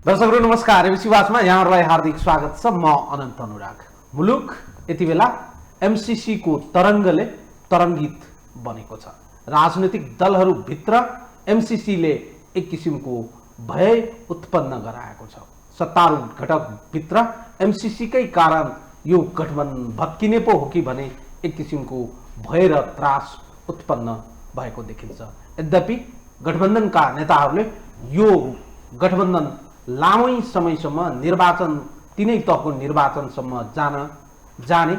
दर्शकहरू नमस्कार। एबिसी वाचमा यहाँहरूलाई हार्दिक स्वागत छ। म अनन्त अनुराग। मुलुक यति बेला एमसीसी को तरङ्गले तरङ्गित बनेको छ। राजनीतिक दलहरूभित्र एमसीसीले एक किसिमको भय उत्पन्न गराएको छ। सत्तारूढ घटकभित्र एमसीसीकै कारण यो गठबन्धन भत्किने पो हो कि भने एक किसिमको भय र त्रास उत्पन्न भएको देखिन्छ। यद्यपि गठबन्धनका नेताहरूले यो गठबन्धन लामै समयसम्म निर्वाचन तिनै तहको निर्वाचनसम्म जाने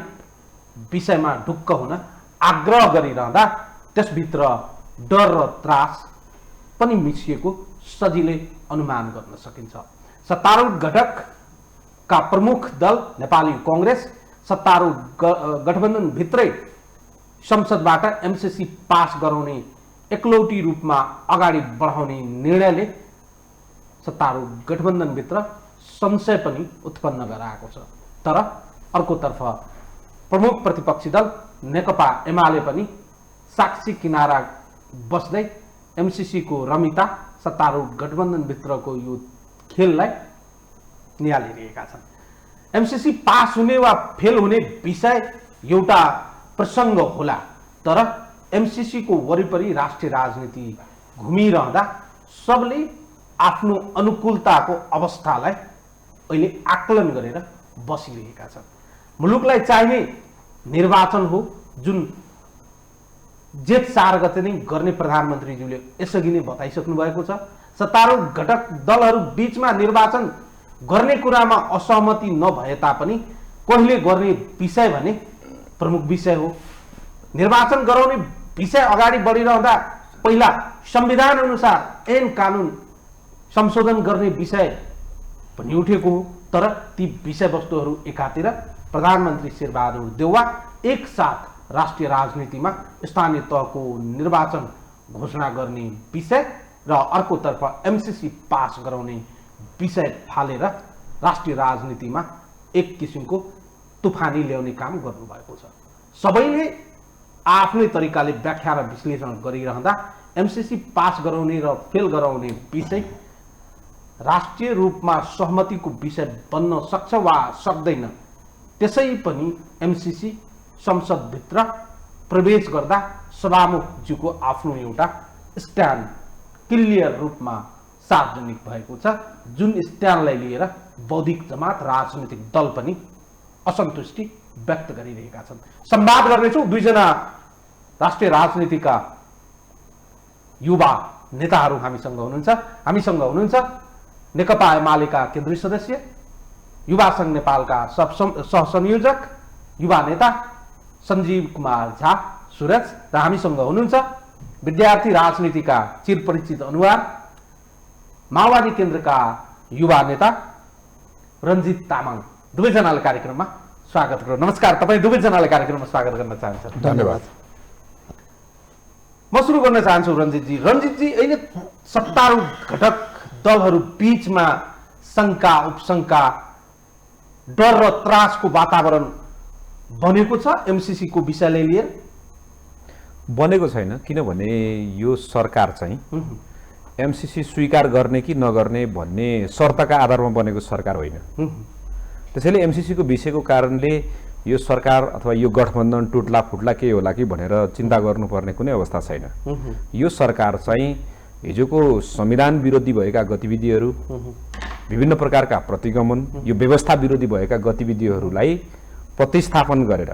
विषयमा ढुक्क हुन आग्रह गरिरहँदा त्यसभित्र डर र त्रास पनि मिसिएको सजिलै अनुमान गर्न सकिन्छ। सत्तारूढ घटकका प्रमुख दल नेपाली कांग्रेस सत्तारूढ गठबन्धनभित्रै संसदबाट एमसीसी पास गराउने एकलौटी रूपमा अगाडि बढाउने निर्णयले सत्तारूढ गठबन्धनभित्र संशय पनि उत्पन्न गराएको छ। तर अर्कोतर्फ प्रमुख प्रतिपक्षी दल नेकपा एमाले पनि साक्षी किनारा बस्दै एमसीसी को रमिता सत्तारूढ गठबन्धनभित्रको यो खेललाई निहालिरहेका छन्। एमसीसी पास हुने वा फेल हुने विषय एउटा प्रसङ्ग होला, तर एमसीसी को वरिपरि राष्ट्रिय राजनीति घुमिरहँदा सबले आफ्नो अनुकूलताको अवस्थालाई अहिले आकलन गरेर बसिरहेका छन्। मुलुकलाई चाहिने निर्वाचन हो जुन जेठ 4 गते नै गर्ने प्रधानमन्त्रीज्यूले यसअघि नै बताइसक्नु भएको छ। सत्तारूढ घटक दलहरू बीचमा निर्वाचन गर्ने कुरामा असहमति नभए तापनि कहिले गर्ने विषय भने प्रमुख विषय हो। निर्वाचन गराउने विषय अगाडि बढिरहँदा पहिला संविधान अनुसार ऐन कानुन संशोधन गर्ने विषय पनि उठेको हो। तर ती विषयवस्तुहरू एकातिर प्रधानमन्त्री शेरबहादुर देउवा एक साथ राष्ट्रिय राजनीतिमा स्थानीय तहको निर्वाचन घोषणा गर्ने विषय र अर्कोतर्फ एमसीसी पास गराउने विषय फालेर राष्ट्रिय राजनीतिमा एक किसिमको तुफानी ल्याउने काम गर्नुभएको छ। सबैले आफ्नै तरिकाले व्याख्या र विश्लेषण गरिरहँदा एमसीसी पास गराउने र फेल गराउने विषय राष्ट्रिय रूपमा सहमतिको विषय बन्न सक्छ वा सक्दैन, त्यसै पनि एमसीसी संसदभित्र प्रवेश गर्दा सभामुखज्यूको आफ्नो एउटा स्ट्यान्ड क्लियर रूपमा सार्वजनिक भएको छ, जुन स्ट्यान्डलाई लिएर बौद्धिक जमात राजनीतिक दल पनि असन्तुष्टि व्यक्त गरिरहेका छन्। संवाद गर्नेछु दुईजना राष्ट्रिय राजनीतिका युवा नेताहरू हामीसँग हुनुहुन्छ। नेकपा एमालेका केन्द्रीय सदस्य, युवा संघ नेपालका सहसंयोजक, युवा नेता सञ्जीव कुमार झा सूरज र हामीसँग हुनुहुन्छ विद्यार्थी राजनीतिका चिरपरिचित अनुहार, माओवादी केन्द्रका युवा नेता रञ्जित तामाङ। दुवैजनालाई कार्यक्रममा स्वागत गरौँ। नमस्कार, तपाईँ दुवैजनालाई कार्यक्रममा स्वागत गर्न चाहन्छु। धन्यवाद। म सुरु गर्न चाहन्छु रञ्जितजी। रञ्जितजी, अहिले सत्तारूढ घटक दलहरू बीचमा शङ्का उपशङ्का डर र त्रासको वातावरण बनेको छ एमसीसी को विषयलाई लिएर? बनेको छैन, किनभने यो सरकार चाहिँ एमसीसी स्वीकार गर्ने कि नगर्ने भन्ने शर्तका आधारमा बनेको सरकार होइन। त्यसैले एमसीसी को विषयको कारणले यो सरकार अथवा यो गठबन्धन टुट्ला फुट्ला के होला कि भनेर चिन्ता गर्नुपर्ने कुनै अवस्था छैन। यो सरकार चाहिँ हिजोको संविधान विरोधी भएका गतिविधिहरू, विभिन्न प्रकारका प्रतिगमन, यो व्यवस्था विरोधी भएका गतिविधिहरूलाई प्रतिस्थापन गरेर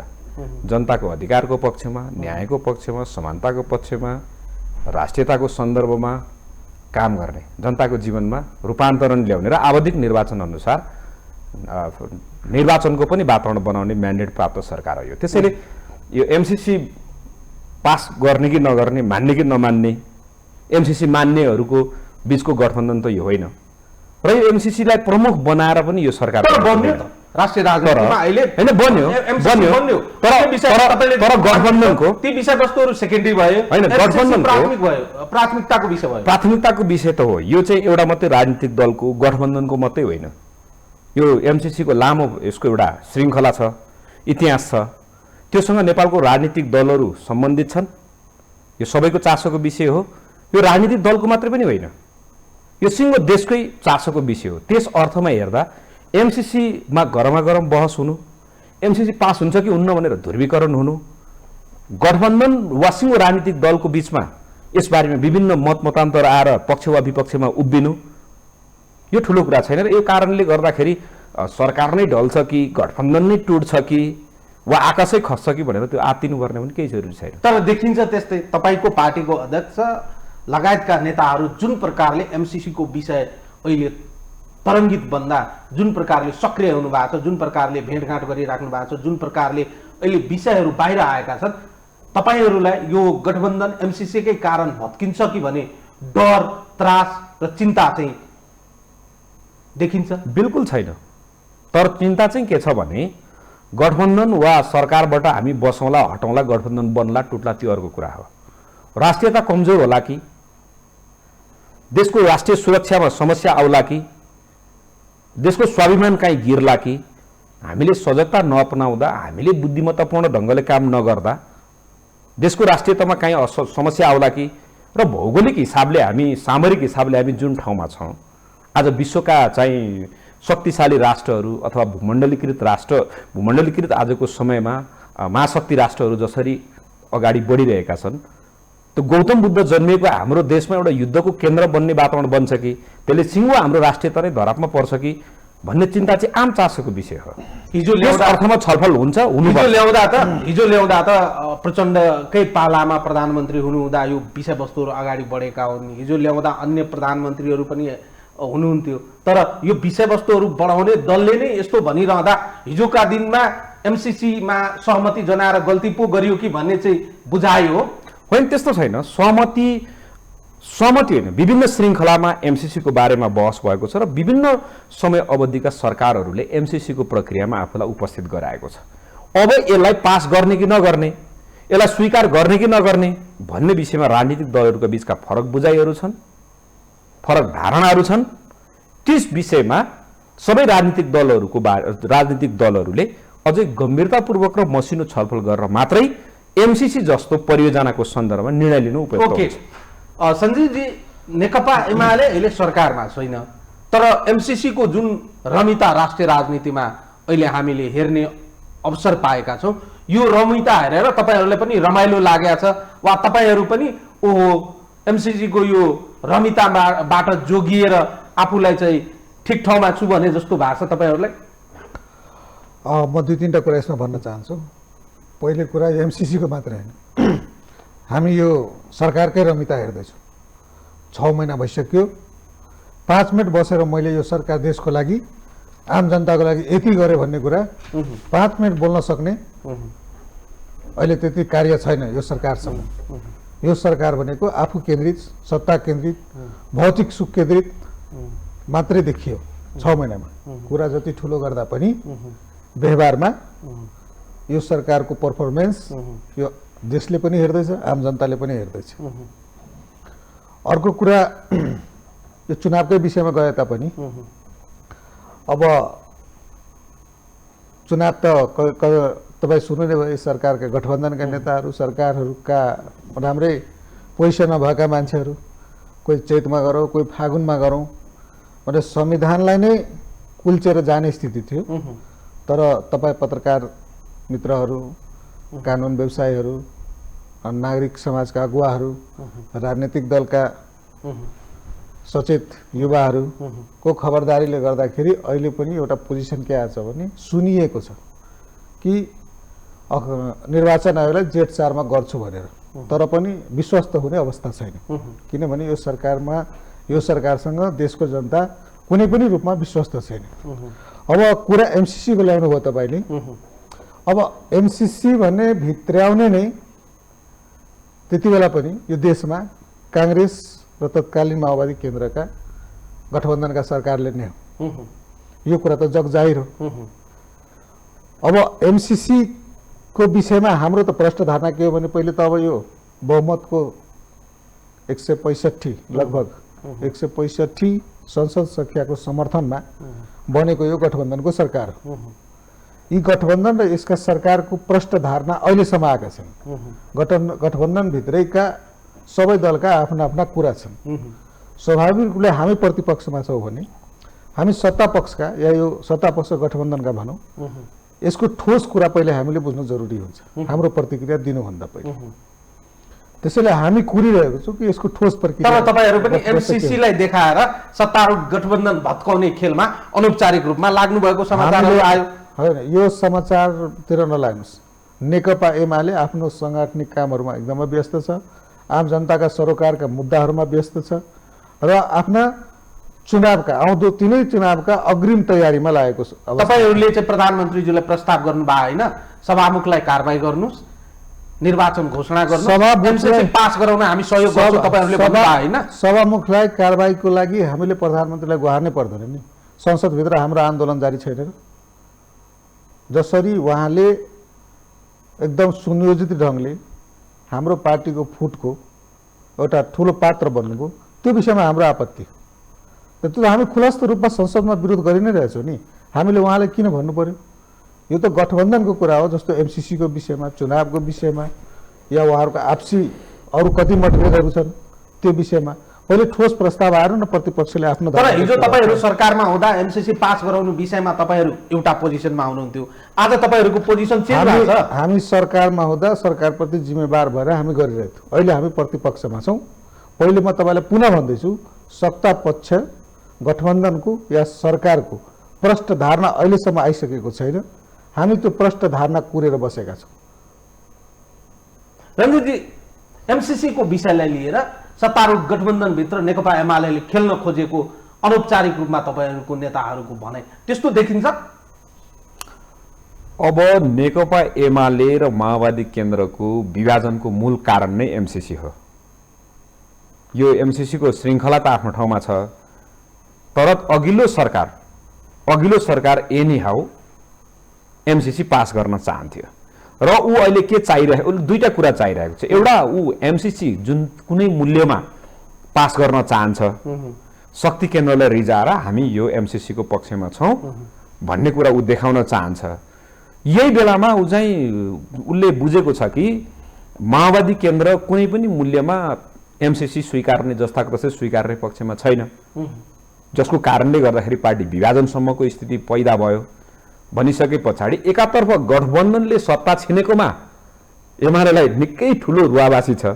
जनताको अधिकारको पक्षमा, न्यायको पक्षमा, समानताको पक्षमा, राष्ट्रियताको सन्दर्भमा काम गर्ने, जनताको जीवनमा रूपान्तरण ल्याउने र आवधिक निर्वाचन अनुसार निर्वाचनको पनि वातावरण बनाउने म्यान्डेट प्राप्त सरकार हो यो। त्यसैले यो एमसीसी पास गर्ने कि नगर्ने, मान्ने कि नमान्ने, एमसीसी मान्नेहरूको बीचको गठबन्धन त यो होइन र यो एमसीसीलाई प्रमुख बनाएर पनि यो सरकार बन्यो त राष्ट्रिय राजनीतिमा अहिले हैन बन्यो तर गठबन्धनको ती विषयवस्तुहरू सेकेन्डरी भयो हैन, गठबन्धनको प्राथमिक भयो, प्राथमिकताको विषय भयो। प्राथमिकताको विषय त हो। यो चाहिँ एउटा मात्रै राजनीतिक दलको गठबन्धनको मात्रै होइन। यो एमसीसी को लामो यसको एउटा श्रृङ्खला छ, इतिहास छ, त्योसँग नेपालको राजनीतिक दलहरू सम्बन्धित छन्। यो सबैको चासोको विषय हो। यो राजनीतिक दलको मात्रै पनि होइन, यो सिङ्गो देशकै चासोको विषय हो। त्यस अर्थमा हेर्दा एमसिसीमा गरमा गरम बहस हुनु, एमसिसी पास हुन्छ कि हुन्न भनेर ध्रुवीकरण हुनु, गठबन्धन वा सिङ्गो राजनीतिक दलको बिचमा यसबारेमा विभिन्न मतमतान्तर आएर पक्ष वा विपक्षमा उभिनु, यो ठुलो कुरा छैन। र यो कारणले गर्दाखेरि सरकार नै ढल्छ कि गठबन्धन नै टुट्छ कि वा आकाशै खस्छ कि भनेर त्यो आत्तिनुपर्ने पनि केही जरुरी छैन। तर देखिन्छ त्यस्तै तपाईँको पार्टीको अध्यक्ष लगायतका नेताहरू जुन प्रकारले एमसिसीको विषय अहिले तरङ्गित बन्दा जुन प्रकारले सक्रिय हुनु भएको छ, जुन प्रकारले भेटघाट गरिराख्नु भएको छ, जुन प्रकारले अहिले विषयहरू बाहिर आएका छन्, तपाईँहरूलाई यो गठबन्धन एमसिसीकै कारण भत्किन्छ कि भने डर, त्रास र चिन्ता चाहिँ देखिन्छ? बिल्कुल छैन। तर चिन्ता चाहिँ के छ भने गठबन्धन वा सरकारबाट हामी बसौँला, हटौँला, गठबन्धन बन्ला, टुट्ला, त्यो अर्को कुरा हो। राष्ट्रियता कमजोर होला कि, देशको राष्ट्रिय सुरक्षामा समस्या आउला कि, देशको स्वाभिमान कहीँ गिर्ला कि, हामीले सजगता नअपनाउँदा, हामीले बुद्धिमत्तापूर्ण ढङ्गले काम नगर्दा देशको राष्ट्रियतामा कहीँ समस्या आउला कि, र भौगोलिक हिसाबले हामी, सामरिक हिसाबले हामी जुन ठाउँमा छौँ, आज विश्वका चाहिँ शक्तिशाली राष्ट्रहरू अथवा भूमण्डलीकृत आजको समयमा महाशक्ति राष्ट्रहरू जसरी अगाडि बढिरहेका छन्, त्यो गौतम बुद्ध जन्मिएको हाम्रो देशमा एउटा युद्धको केन्द्र बन्ने वातावरण बन्छ कि, त्यसले सिङ्गो हाम्रो राष्ट्रियता नै धरापमा पर्छ कि भन्ने चिन्ता चाहिँ आम चासोको विषय हो। हिजो ल्याउँदा अर्थमा छलफल हुन्छ, हिजो ल्याउँदा त प्रचण्डकै पालामा प्रधानमन्त्री हुनुहुँदा यो विषयवस्तुहरू अगाडि बढेका हुन्। हिजो ल्याउँदा अन्य प्रधानमन्त्रीहरू पनि हुनुहुन्थ्यो, तर यो विषयवस्तुहरू बढाउने दलले नै यस्तो भनिरहँदा हिजोका दिनमा एमसिसीमा सहमति जनाएर गल्ती पो गरियो कि भन्ने चाहिँ बुझाइ हो। होइन, त्यस्तो छैन। सहमति होइन, विभिन्न श्रृङ्खलामा एमसिसीको बारेमा बहस भएको छ र विभिन्न समय अवधिका सरकारहरूले एमसिसीको प्रक्रियामा आफूलाई उपस्थित गराएको छ। अब यसलाई पास गर्ने कि नगर्ने, यसलाई स्वीकार गर्ने कि नगर्ने भन्ने विषयमा राजनीतिक दलहरूका बिचका फरक बुझाइहरू छन्, फरक धारणाहरू छन्। त्यस विषयमा सबै राजनीतिक दलहरूले अझै गम्भीरतापूर्वक र मसिनो छलफल गरेर मात्रै एमसिसी जस्तो परियोजनाको सन्दर्भमा निर्णय लिनु उपयुक्त हुन्छ। सञ्जीवजी, नेकपा एमाले अहिले सरकारमा छैन, तर एमसिसीको जुन रमिता राष्ट्रिय राजनीतिमा अहिले हामीले हेर्ने अवसर पाएका छौँ, यो रमिता हेरेर तपाईँहरूलाई पनि रमाइलो लागेको छ वा तपाईँहरू पनि ओहो एमसिसीको यो रमिताबाट जोगिएर आफूलाई चाहिँ ठिक ठाउँमा छु भने जस्तो भएको छ तपाईँहरूलाई? म दुई तिनवटा कुरा यसमा भन्न चाहन्छु। पहिलो कुरा एमसिसीको मात्र होइन, हामी यो सरकारकै रमिता हेर्दैछौँ। 6 महिना भइसक्यो, 5 मिनट बसेर मैले यो सरकार देशको लागि, आम जनताको लागि यति गरेँ भन्ने कुरा 5 मिनट बोल्न सक्ने अहिले त्यति कार्य छैन यो सरकारसँग। यो सरकार भनेको आफू केन्द्रित, सत्ता केन्द्रित, भौतिक सुख केन्द्रित मात्रै देखियो 6 महिनामा। कुरा जति ठुलो गर्दा पनि व्यवहारमा यो सरकारको पर्फर्मेन्स यो देशले पनि हेर्दैछ, आम जनताले पनि हेर्दैछ। अर्को कुरा, यो चुनावकै विषयमा गए तापनि अब चुनाव त तपाईँ सुन्नु नै भयो, सरकारका गठबन्धनका नेताहरू, सरकारहरूका राम्रै पोजिसनमा भएका मान्छेहरू, कोही चैतमा गरौँ, कोही फागुनमा गरौँ भने संविधानलाई नै कुल्चेर जाने स्थिति थियो। तर तपाईँ पत्रकार मित्रहरू, कानुन व्यवसायीहरू, नागरिक समाजका अगुवाहरू, राजनीतिक दलका सचेत युवाहरूको खबरदारीले गर्दाखेरि अहिले पनि एउटा पोजिसन के आएको छ भने सुनिएको छ कि निर्वाचन आयोगलाई जेठ 4 मा गर्छु भनेर, तर पनि विश्वस्त हुने अवस्था छैन। किनभने यो सरकारसँग देशको जनता कुनै पनि रूपमा विश्वस्त छैन। अब कुरा एमसिसी को ल्याउनु भयो तपाईले। अब एमसिसी भन्ने भित्र्याउने नै त्यति बेला पनि यो देशमा कांग्रेस र तत्कालीन माओवादी केन्द्रका गठबन्धनका सरकारले नै हो। यो कुरा त जगजाहिर हो। अब एमसिसी को विषयमा हाम्रो त प्रष्ट धारणा के हो भने पहिले त अब यो बहुमतको 165 लगभग 165 संसद संख्याको समर्थनमा बनेको यो गठबन्धनको सरकार हो। यी गठबन्धन र यसका सरकारको प्रष्ट धारणा अहिलेसम्म आएका छन्। गठबन्धन भित्रैका सबै दलका आफ्ना आफ्ना कुरा छन्। स्वाभाविक रूपले हामी प्रतिपक्षमा छौँ भने हामी सत्ता पक्षका या यो सत्ता पक्ष गठबन्धनका भनौँ यसको ठोस कुरा पहिले हामीले बुझ्नु जरुरी हुन्छ हाम्रो प्रतिक्रिया दिनुभन्दा पहिले त्यसैले हामी कुरिरहेको छौँ कि यसको ठोस प्रक्रिया तर तपाईहरु पनि एमसीसीलाई देखाएर सत्तारूढ गठबन्धन भत्काउने खेलमा अनौपचारिक रूपमा लाग्नु भएको समाचारहरू आयो होइन यो समाचारतिर नलाग्नुस् नेकपा एमाले आफ्नो सांगठनिक कामहरूमा एकदमै व्यस्त छ आम जनताका सरोकारका मुद्दाहरूमा व्यस्त छ र आफ्ना चुनावका आउँदो तिनै चुनावका अग्रिम तयारीमा लागेको छ तपाईहरुले चाहिँ प्रधानमन्त्रीज्यूलाई प्रस्ताव गर्नु भयो हैन सभामुखलाई कारबाही गर्नुस् निर्वाचन घोषणा गर्नु एमसीसी पास गराउन हामी सहयोग गर्छौं तपाईहरुले भन्नु भयो हैन सभामुखलाई कारबाहीको लागि हामीले प्रधानमन्त्रीलाई गुहार्नै पर्दैन नि संसदभित्र हाम्रो आन्दोलन जारी छैन र जसरी उहाँले एकदम सुनियोजित ढङ्गले हाम्रो पार्टीको फुटको एउटा ठुलो पात्र बन्नुभयो त्यो विषयमा हाम्रो आपत्ति त्यो हामी खुलस्त रूपमा संसदमा विरोध गरि नै रहेछौँ नि हामीले उहाँलाई किन भन्नु पर्यो यो त गठबन्धनको कुरा हो जस्तो एमसीसीको विषयमा चुनावको विषयमा या उहाँहरूको आपसी अरू कति मतभेदहरू छन् त्यो विषयमा पहिले ठोस प्रस्ताव आएर न प्रतिपक्षले आफ्नो तर हिजो तपाईहरु सरकारमा हुँदा एमसीसी पास गराउनु विषयमा तपाईहरु एउटा पोजिसनमा हुनुहुन्थ्यो आज तपाईहरुको पोजिसन चेन्ज भएको छ हामी सरकारमा हुँदा सरकारप्रति जिम्मेवार भएर हामी गरिरहेको थियौँ अहिले हामी प्रतिपक्षमा छौँ पहिले म तपाईँलाई पुनः भन्दैछु सत्ता पक्ष गठबन्धनको या सरकारको प्रष्ट धारणा अहिलेसम्म आइसकेको छैन हामी त्यो प्रष्ट धारणा कुरेर बसेका छौँ रञ्जितजी एमसीसी को विषयलाई लिएर सत्तारूढ गठबन्धनभित्र नेकपा एमाले खेल्न खोजेको अनौपचारिक रूपमा तपाईहरुको नेताहरूको भनाइ त्यस्तो देखिन्छ अब नेकपा एमाले र माओवादी केन्द्रको विभाजनको मूल कारण नै एमसीसी हो यो एमसीसी को श्रृङ्खला त आफ्नो ठाउँमा छ तर अघिल्लो सरकार एनी हाउ एमसीसी पास गर्न चाहन्थ्यो र ऊ अहिले के चाहिरहेको दुईटा कुरा चाहिरहेको छ एउटा ऊ एमसीसी जुन कुनै मूल्यमा पास गर्न चाहन्छ शक्ति केन्द्रलाई रिजाएर हामी यो एमसीसी को पक्षमा छौं भन्ने कुरा ऊ देखाउन चाहन्छ यही बेलामा ऊ चाहिँ उसले बुझेको छ कि माओवादी केन्द्र कुनै पनि मूल्यमा एमसीसी स्वीकार्ने जस्ताको तस्तै स्वीकार्ने पक्षमा छैन जसको कारणले गर्दाखेरि पार्टी विभाजनसम्मको स्थिति पैदा भयो भनिसके पछाडि एकातर्फ गठबन्धनले सत्ता छिनेकोमा एमालेलाई निकै ठुलो रुवावासी छ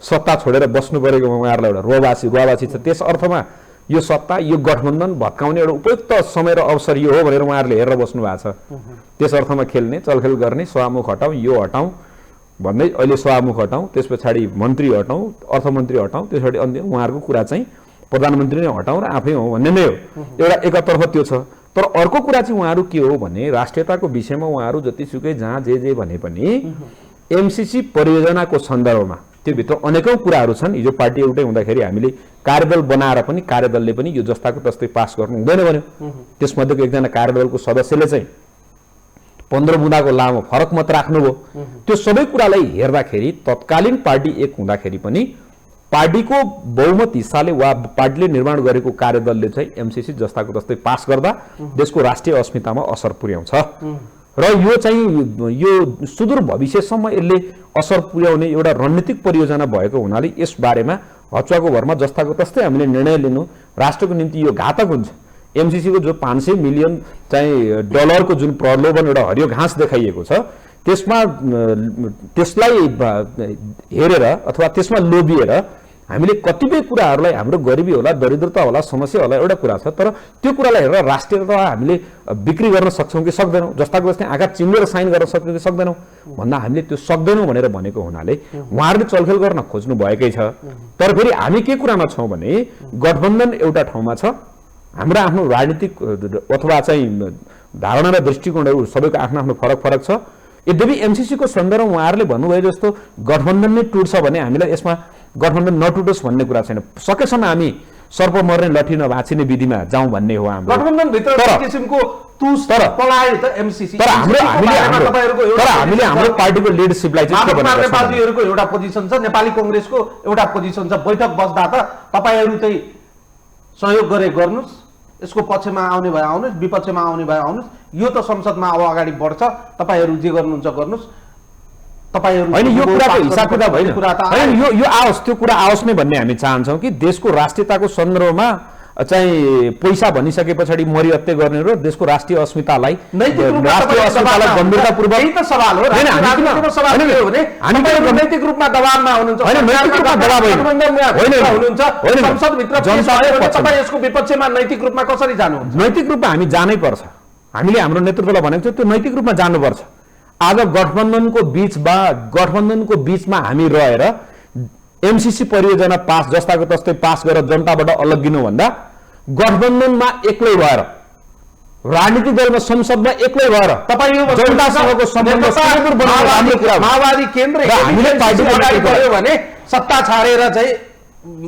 सत्ता छोडेर बस्नु परेको उहाँहरूलाई एउटा रुवावासी छ त्यस अर्थमा यो सत्ता यो गठबन्धन भत्काउने एउटा उपयुक्त समय र अवसर यो हो भनेर उहाँहरूले हेरेर बस्नु भएको छ त्यस अर्थमा खेल्ने चलखेल गर्ने सभामुख हटाऊ यो हटाऊ भन्दै अहिले सभामुख हटाऊ त्यस पछाडि मन्त्री हटाऊ अर्थमन्त्री हटाऊ त्यसपछि अन्य उहाँहरूको कुरा चाहिँ प्रधानमन्त्री नै हटाऊ र आफै हो भन्ने नै हो एउटा एकातर्फ त्यो छ तर अर्को कुरा चाहिँ उहाँहरू के हो भने राष्ट्रियताको विषयमा उहाँहरू जतिसुकै जहाँ जे भने पनि एमसीसी परियोजनाको सन्दर्भमा त्यो भित्र अनेकौं कुराहरू छन् हिजो पार्टी एउटै हुँदाखेरि हामीले कार्यदल बनाएर पनि कार्यदलले पनि यो जस्ताको तस्तै पास गर्नु हुँदैन भन्यो त्यसमध्येको एकजना कार्यदलको सदस्यले चाहिँ 15 बुँदाको लामो फरक मत राख्नुभयो त्यो सबै कुरालाई हेर्दाखेरि तत्कालीन पार्टी एक हुँदाखेरि पनि पार्टीको बहुमत हिस्साले वा पार्टीले निर्माण गरेको कार्यदलले चाहिँ एमसीसी जस्ताको तस्तै पास गर्दा देशको राष्ट्रिय अस्मितामा असर पुर्याउँछ र यो चाहिँ यो सुदूर भविष्यसम्म यसले असर पुर्याउने एउटा रणनीतिक परियोजना भएको हुनाले यस बारेमा हचुवाको भरमा जस्ताको तस्तै हामीले निर्णय लिनु राष्ट्रको निम्ति यो घातक हुन्छ एमसीसी को जो 500 मिलियन चाहिँ डलरको जुन प्रलोभन एउटा हरियो घाँस देखाइएको छ त्यसमा त्यसलाई हेरेर अथवा त्यसमा लोभिएर हामीले कतिपय कुराहरूलाई हाम्रो गरिबी होला दरिद्रता होला समस्या होला एउटा कुरा छ तर त्यो कुरालाई हेरेर राष्ट्रियता हामीले बिक्री गर्न सक्छौं कि सक्दैनौं जस्ताको जस्तै आँखा चिम्लेर साइन गर्न सक्छौं कि सक्दैनौं भन्दा हामीले त्यो सक्दैनौं भनेर भनेको हुनाले उहाँहरूले चलखेल गर्न खोज्नु भएकै छ तर फेरि हामी के कुरामा छौं भने गठबन्धन एउटा ठाउँमा छ हाम्रो आफ्नो राजनीतिक अथवा चाहिँ धारणा र दृष्टिकोणहरू सबैको आफ्नो आफ्नो फरक छ यद्यपि एमसीसी को सन्दर्भमा उहाँहरूले भन्नुभयो जस्तो गठबन्धन नै टुट्छ भने हामीलाई यसमा गठबन्धन नटुटोस् भन्ने कुरा छैन सकेसम्म हामी सर्प मर्ने लठी नभाँचिने विधिमा जाउँ भन्ने हो हाम्रो गठबन्धन भित्र किसिमको तुस तर पलायो त एमसीसी तर हामीले हाम्रो पार्टीको लिडरशिपलाई चाहिँ के भनेको छ नेपालीहरुको एउटा पोजिसन छ नेपाली कांग्रेसको एउटा पोजिसन छ बैठक बस्दा त तपाईहरु चाहिँ सहयोग गरे गर्नुस् यसको पक्षमा आउने भए आउनुस् विपक्षमा आउने भए आउनुस् यो त संसदमा अब अगाडि बढ्छ तपाईहरु जे गर्नुहुन्छ गर्नुस् तपाईहरु होइन यो कुराको हिसाब किताब होइन कुरा त होइन यो आओस् त्यो कुरा आओस् नै भन्ने हामी चाहन्छौँ कि देशको राष्ट्रियताको सन्दर्भमा चाहिँ पैसा भनिसके पछाडि मरिहत्ते गर्ने र देशको राष्ट्रिय अस्मितालाई राष्ट्रिय अस्मितालाई गम्भीरतापूर्वक यही त सवाल हो होइन, राजनीतिको सवाल के हो भने हामी तपाईहरु नैतिक रूपमा दबावमा हुनुहुन्छ होइन, नैतिक रूपमा दबाव होइन। हुनुहुन्छ होइन, संसदभित्र जनताको पक्षमा। तपाईँ यसको विपक्षमा नैतिक रूपमा कसरी जानुहुन्छ? नैतिक रूपमा हामी जानै पर्छ। हामीले हाम्रो नेतृत्वलाई भनेको छ त्यो नैतिक रूपमा जानुपर्छ। आज गठबन्धनको बीचमा हामी रहेर एमसीसी परियोजना पास जस्ताको तस्तै पास गरेर जनताबाट अलग्गिनु भन्दा गठबन्धनमा एक्लै भएर राजनीतिक दलमा संसदमा एक्लै भएर तपाईँ यो जनतासँगको सम्बन्ध सुदृढ बनाउन राम्रो कुरा हो। माओवादी केन्द्र र हामीले पार्टीको अगाडि नेतृत्व बढ्यो भने सत्ता छाडेर चाहिँ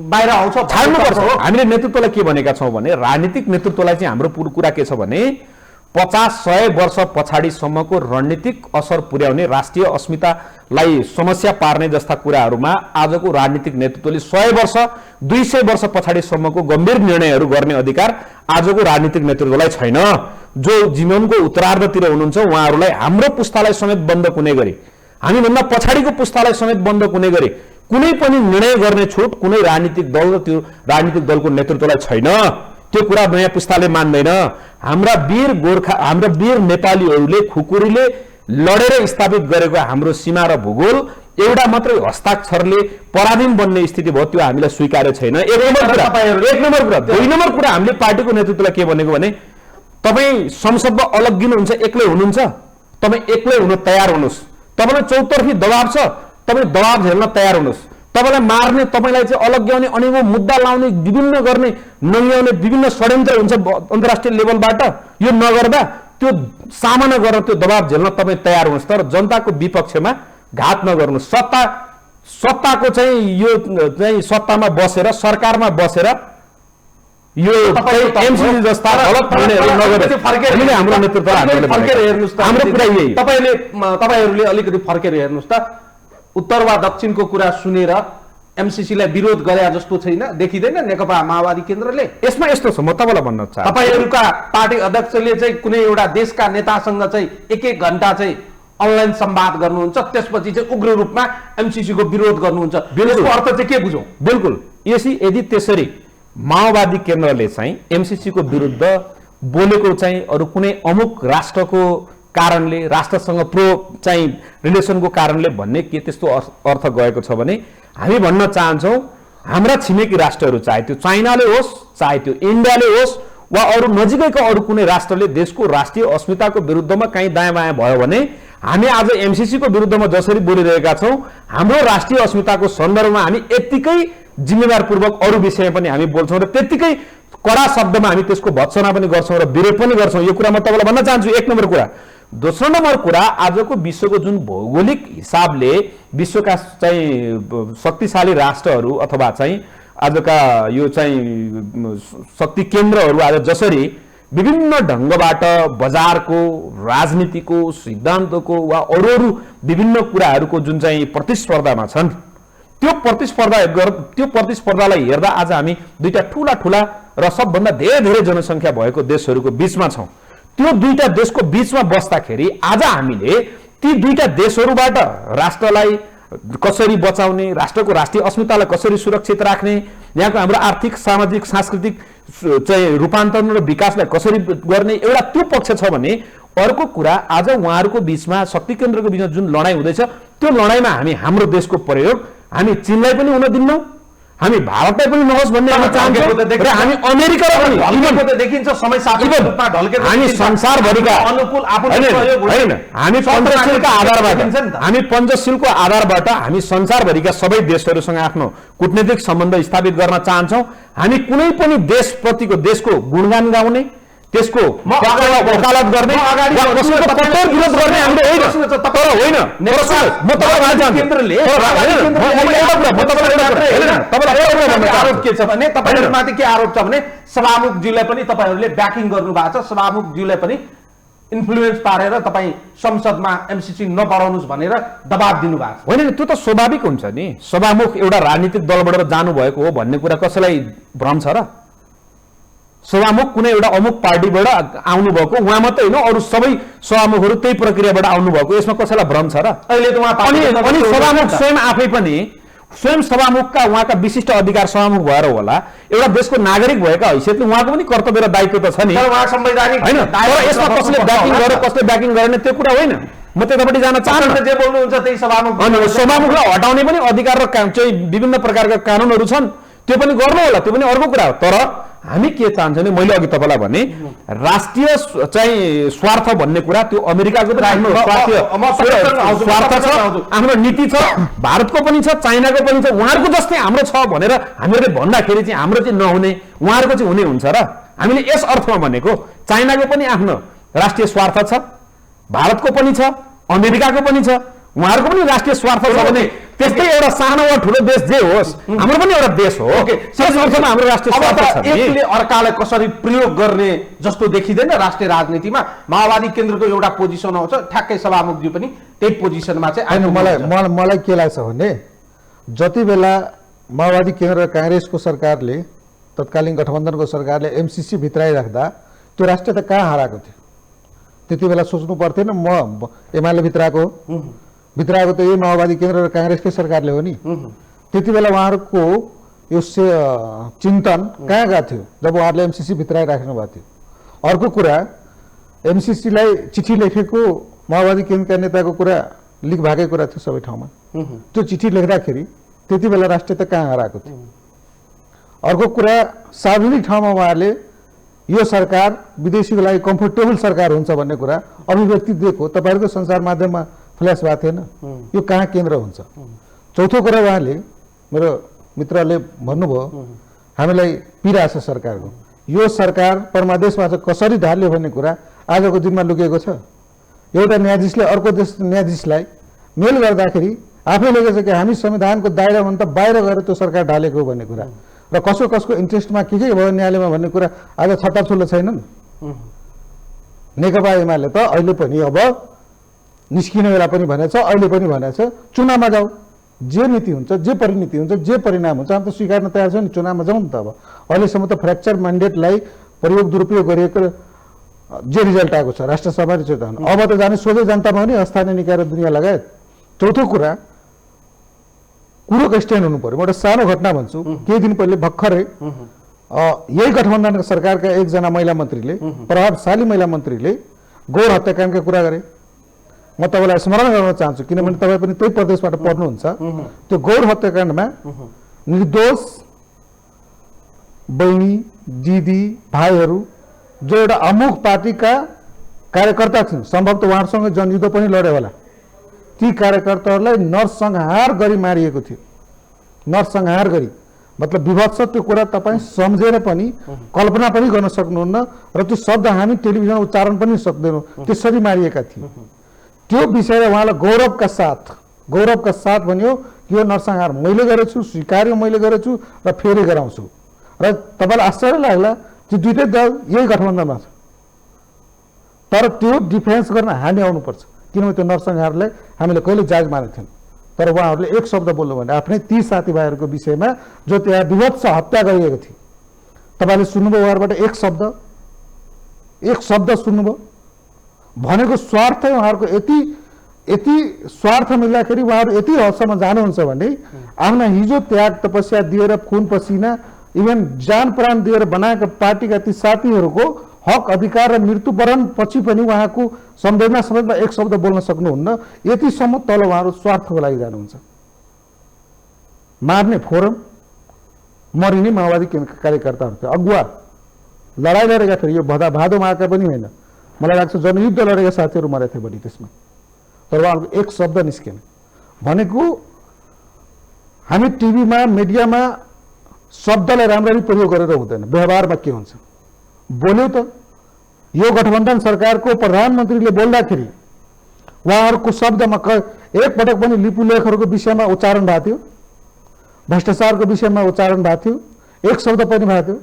बाहिर आउँछ छाड्नुपर्छ। हामीले नेतृत्वलाई के भनेका छौँ भने राजनीतिक नेतृत्वलाई चाहिँ हाम्रो कुरा के छ भने 50-100 वर्ष पछाडिसम्मको रणनीतिक असर पुर्याउने राष्ट्रिय अस्मितालाई समस्या पार्ने जस्ता कुराहरूमा आजको राजनीतिक नेतृत्वले 100 वर्ष 200 वर्ष पछाडिसम्मको गम्भीर निर्णयहरू गर्ने अधिकार आजको राजनीतिक नेतृत्वलाई छैन। जो जीवनको उत्तरार्धतिर हुनुहुन्छ उहाँहरूलाई हाम्रो पुस्तालाई समेत बन्द कुनै गरी हामीभन्दा पछाडिको पुस्तालाई समेत बन्द कुनै गरी कुनै पनि निर्णय गर्ने छुट कुनै राजनीतिक दल र त्यो राजनीतिक दलको नेतृत्वलाई छैन। त्यो कुरा नयाँ पुस्ताले मान्दैन। हाम्रा वीर नेपालीहरूले खुकुरीले लडेर स्थापित गरेको हाम्रो सीमा र भूगोल एउटा मात्रै हस्ताक्षरले पराधीन बन्ने स्थिति भयो, त्यो हामीलाई स्वीकार्य छैन। एक नम्बर कुरा। 2 नम्बर कुरा हामीले पार्टीको नेतृत्वलाई के भनेको भने तपाईँ संसदमा अलग्गिनुहुन्छ, एक्लै हुनुहुन्छ, तपाईँ एक्लै हुन तयार हुनुहोस्। तपाईँलाई चौतर्फी दबाब छ, तपाईँ दबाब झेल्न तयार हुनुहोस्। तपाईँलाई मार्ने, तपाईँलाई चाहिँ अलग्याउने, अनेकौं मुद्दा लाउने, विभिन्न गर्ने, नङ्ग्याउने विभिन्न षड्यन्त्र हुन्छ अन्तर्राष्ट्रिय लेभलबाट। यो नगर्दा त्यो सामना गरेर त्यो दबाब झेल्न तपाईँ तयार हुनुहोस्, तर जनताको विपक्षमा घात नगर्नुहोस्। सत्ताको चाहिँ यो चाहिँ सत्तामा बसेर सरकारमा बसेर यो एमसीसी जस्ता गलत निर्णयहरू नगरेर हामीले हाम्रो नेतृत्वलाई फर्केर हेर्नुहोस् त। हाम्रो कुरा यही हो। तपाईहरूले अलिकति फर्केर हेर्नुहोस् त। उत्तर वा दक्षिणको कुरा सुनेर एमसीसीलाई विरोध गरे जस्तो छैन, देखिँदैन नेकपा माओवादी केन्द्रले। यसमा यस्तो छ, म तपाईँलाई भन्न चाहन्छु, तपाईहरूका पार्टी अध्यक्षले चाहिँ कुनै एउटा देशका नेतासँग चाहिँ 1-1 घण्टा चाहिँ अनलाइन संवाद गर्नुहुन्छ, त्यसपछि चाहिँ उग्र रूपमा एमसीसी को विरोध गर्नुहुन्छ। यसको अर्थ चाहिँ के बुझौँ? बिल्कुल यदि त्यसरी माओवादी केन्द्रले चाहिँ एमसीसी को विरुद्ध बोलेको चाहिँ अरू कुनै अमुक राष्ट्रको कारणले, राष्ट्रसँग चाहिँ रिलेसनको कारणले भन्ने के त्यस्तो अर्थ गएको छ भने हामी भन्न चाहन्छौँ हाम्रा छिमेकी राष्ट्रहरू, चाहे त्यो चाइनाले होस्, चाहे त्यो इन्डियाले होस् वा अरू नजिकैको अरू कुनै राष्ट्रले देशको राष्ट्रिय अस्मिताको विरुद्धमा कहीँ दायाँ बायाँ भयो भने हामी आज एमसीसी को विरुद्धमा जसरी बोलिरहेका छौँ, हाम्रो राष्ट्रिय अस्मिताको सन्दर्भमा हामी यत्तिकै जिम्मेवारपूर्वक अरू विषयमा पनि हामी बोल्छौँ र त्यत्तिकै कडा शब्दमा हामी त्यसको भत्सना पनि गर्छौँ र विरोध पनि गर्छौँ। यो कुरा म तपाईँलाई भन्न चाहन्छु, 1 नम्बर कुरा। दोस्रो नम्बर कुरा, आजको विश्वको जुन भौगोलिक हिसाबले विश्वका चाहिँ शक्तिशाली राष्ट्रहरू अथवा चाहिँ आजका यो चाहिँ शक्ति केन्द्रहरू आज जसरी विभिन्न ढङ्गबाट बजारको, राजनीतिको, सिद्धान्तको वा अरू विभिन्न कुराहरूको जुन चाहिँ प्रतिस्पर्धामा छन्, त्यो प्रतिस्पर्धालाई हेर्दा आज हामी दुईटा ठुला र सबभन्दा धेरै जनसङ्ख्या भएको देशहरूको बीचमा छौँ। त्यो दुईटा देशको बीचमा बस्दाखेरि आज हामीले ती दुईटा देशहरूबाट राष्ट्रलाई कसरी बचाउने, राष्ट्रको राष्ट्रिय अस्मितालाई कसरी सुरक्षित राख्ने, यहाँको हाम्रो आर्थिक, सामाजिक, सांस्कृतिक चाहिँ रूपान्तरण र विकासलाई कसरी गर्ने एउटा त्यो पक्ष छ भने अर्को कुरा आज उहाँहरूको बीचमा शक्ति केन्द्रको बीचमा जुन लडाईँ हुँदैछ त्यो लडाईँमा हामी हाम्रो देशको प्रयोग हामी चीनलाई पनि हुन दिन्नौँ, हामी भारतलाई पनि नहोस् भन्ने हामी चाहन्छौँ र हामी अमेरिकालाई पनि देखिन्छ समय सापेक्ष रूपमा ढल्केर हामी संसारभरिका अनुकूल हामी पञ्चशीलको आधारबाट हामी संसारभरिका सबै देशहरूसँग आफ्नो कूटनीतिक सम्बन्ध स्थापित गर्न चाहन्छौँ। हामी कुनै पनि देशप्रतिको देशको गुणगान गाउने, त्यसको वकालत गर्ने वा कसैको कठोर विरोध गर्ने हामीले होइन। तर होइन, म तपाईँलाई आरोप के छ भने तपाईहरुमाथि के आरोप छ भने सभामुखज्यूलाई पनि तपाईहरुले ब्याकिङ गर्नु भएको छ, सभामुखज्यूलाई पनि इन्फ्लुएन्स पारेर तपाईँ संसदमा एमसीसी नबढाउनुस् भनेर दबाब दिनु भएको छ। होइन, त्यो त स्वाभाविक हुन्छ नि। सभामुख एउटा राजनीतिक दलबाट जानु भएको हो भन्ने कुरा कसैलाई भ्रम छ र? सभामुख कुनै एउटा अमुक पार्टीबाट आउनुभएको उहाँ मात्रै होइन अरू सबै सभामुखहरू त्यही प्रक्रियाबाट आउनुभएको यसमा कसैलाई भ्रम छ र? अहिले त उहाँ अनि सभामुख स्वयं आफै पनि स्वयं सभामुखका उहाँका विशिष्ट अधिकार सभामुख भएर होला एउटा देशको नागरिक भएका हैसियतले उहाँको पनि कर्तव्य र दायित्व त छ नि उहाँ संवैधानिक हैन? तर यसमा कसले ब्याकिङ गर्यो कसले ब्याकिङ गरेन त्यो कुरा होइन। म त्यतापट्टि जान चाहन्न। जे बोल्नुहुन्छ त्यही सभामुख अनि सभामुखलाई हटाउने पनि अधिकार र चाहिँ विभिन्न प्रकारका कानुनहरू छन् त्यो पनि गर्नु होला त्यो पनि अर्को कुरा हो। तर हामी के चाहन्छौँ भने मैले अघि तपाईँलाई भने राष्ट्रिय चाहिँ स्वार्थ भन्ने कुरा त्यो अमेरिकाको पनि आफ्नो स्वार्थ छ आफ्नो नीति छ भारतको पनि छ चाइनाको पनि छ उहाँहरूको जस्तै हाम्रो छ भनेर हामीहरूले भन्दाखेरि चाहिँ हाम्रो चाहिँ नहुने उहाँहरूको चाहिँ हुने हुन्छ र? हामीले यस अर्थमा भनेको चाइनाको पनि आफ्नो राष्ट्रिय स्वार्थ छ भारतको पनि छ अमेरिकाको पनि छ उहाँहरूको पनि राष्ट्रिय स्वार्थ छ भने त्यस्तै एउटा सानो वा ठुलो देश जे होस् हाम्रो पनि एउटा देश हो। त्यस अर्थमा हाम्रो राष्ट्रिय स्वार्थ छ। एकले अर्कालाई कसरी प्रयोग गर्ने जस्तो देखिँदैन राष्ट्रिय राजनीतिमा। माओवादी केन्द्रको एउटा पोजिसन आउँछ ठ्याक्कै सभामुखज्यू पनि त्यही पोजिसनमा चाहिँ मलाई के लाग्छ भने जति बेला माओवादी केन्द्र र काङ्ग्रेसको सरकारले तत्कालीन गठबन्धनको सरकारले एमसीसी भित्राइराख्दा त्यो राष्ट्रियता कहाँ हराएको थियो त्यति बेला सोच्नु पर्थेन म एमाले भित्राएको त यही माओवादी केन्द्र र काङ्ग्रेसकै सरकारले हो नि। त्यति बेला उहाँहरूको यो चिन्तन कहाँ गएको थियो जब उहाँहरूले एमसीसी भित्राइराख्नु भएको थियो? अर्को कुरा एमसीसीलाई चिठी लेखेको माओवादी केन्द्रका नेताको कुरा लिक भएकै कुरा थियो सबै ठाउँमा। त्यो चिठी लेख्दाखेरि त्यति बेला राष्ट्रियता कहाँ हराएको थियो? अर्को कुरा सार्वजनिक ठाउँमा उहाँहरूले यो सरकार विदेशीको लागि कम्फोर्टेबल सरकार हुन्छ भन्ने कुरा अभिव्यक्ति दिएको तपाईँहरूको सञ्चार माध्यममा फ्ल्यास भएको थिएन? यो कहाँ केन्द्र हुन्छ? चौथो कुरा उहाँले मेरो मित्रले भन्नुभयो हामीलाई पीडा छ सरकारको यो सरकार परमादेशमा चाहिँ कसरी ढाल्यो भन्ने कुरा आजको दिनमा लुकेको छ। एउटा न्यायाधीशले अर्को न्यायाधीशलाई मेल गर्दाखेरि आफै लेखेको छ कि हामी संविधानको दायराभन्दा बाहिर गएर त्यो सरकार ढालेको हो भन्ने कुरा र कसको इन्ट्रेस्टमा के भयो न्यायालयमा भन्ने कुरा आज छट्टाछुल्लो छैनन्। नेकपा एमाले त अहिले पनि अब निस्किने बेला पनि भनेको छ अहिले पनि भनेको छ चुनावमा जाऊ जे नीति हुन्छ जे परिणति हुन्छ जे परिणाम हुन्छ हामी त स्वीकार्न तयार छ नि चुनावमा जाउँ नि त। अब अहिलेसम्म त फ्र्याक्चर म्यान्डेटलाई प्रयोग दुरुपयोग गरिएको जे रिजल्ट आएको छ राष्ट्रसभाले चेतावनी अब त जाने सोझै जनतामा हो नि स्थानीय निकाय र दुनियाँ लगायत। चौथो कुरा कुरोको स्ट्यान्ड हुनु पर्यो। म एउटा सानो घटना भन्छु केही दिन पहिले भर्खरै यही गठबन्धनको सरकारका एकजना महिला मन्त्रीले प्रभावशाली महिला मन्त्रीले गौर हत्याकाण्डका कुरा गरे। म तपाईँलाई स्मरण गर्न चाहन्छु किनभने तपाईँ पनि त्यही प्रदेशबाट पढ्नुहुन्छ। त्यो गौर हत्याकाण्डमा निर्दोष बहिनी दिदी भाइहरू जो एउटा अमुक पार्टीका कार्यकर्ता थिए सम्भवतः उहाँहरूसँग जनयुद्ध पनि लड्यो होला ती कार्यकर्ताहरूलाई नरसंहार गरी मारिएको थियो। नरसंहार गरी मतलब विभत्स त्यो कुरा तपाईँ सम्झेर पनि कल्पना पनि गर्न सक्नुहुन्न र त्यो शब्द हामी टेलिभिजन उच्चारण पनि सक्दैनौँ त्यसरी मारिएका थिए। त्यो विषयलाई उहाँलाई गौरवका साथ भन्यो यो नरसंहार मैले गरेछु स्वीकार्य मैले गरेछु र फेरि गराउँछु र तपाईँलाई आश्चर्य लाग्ला त्यो दुईटै दल यही गठबन्धनमा छ तर त्यो डिफेन्स गर्न हामी आउनुपर्छ किनभने त्यो नरसंहारलाई हामीले कहिले जायज मानेको थिएन। तर उहाँहरूले एक शब्द बोल्नु भने आफ्नै ती साथीभाइहरूको विषयमा जो त्यहाँ विभत्स हत्या गरिएको थियो तपाईँले सुन्नुभयो उहाँहरूबाट एक शब्द सुन्नुभयो भनेको स्वार्थ उहाँहरूको यति स्वार्थ मिल्दाखेरि उहाँहरू यति हदसम्म जानुहुन्छ भने आफ्ना हिजो त्याग तपस्या दिएर खुन पसिना इभन जान प्राण दिएर बनाएका पार्टीका ती साथीहरूको हक अधिकार र मृत्युवरण पछि पनि उहाँको संवेदना समेतमा एक शब्द बोल्न सक्नुहुन्न यतिसम्म तल उहाँहरू स्वार्थको लागि जानुहुन्छ। मार्ने फोरम मरिने माओवादी कार्यकर्ताहरू थियो अगुवा लडाइँ लडेका थिए यो भादो मार्का पनि होइन मलाई लाग्छ जनयुद्ध लडेका साथीहरू मरेका थिए बढी त्यसमा तर उहाँहरूको एक शब्द निस्केन भनेको हामी टिभीमा मिडियामा शब्दलाई राम्ररी प्रयोग गरेर हुँदैन व्यवहारमा के हुन्छ बोल्यो त यो गठबन्धन सरकारको प्रधानमन्त्रीले बोल्दाखेरि उहाँहरूको शब्दमा एक पटक पनि लिपु लेखहरूको विषयमा उच्चारण भएको थियो भ्रष्टाचारको विषयमा उच्चारण भएको थियो एक शब्द पनि भएको थियो।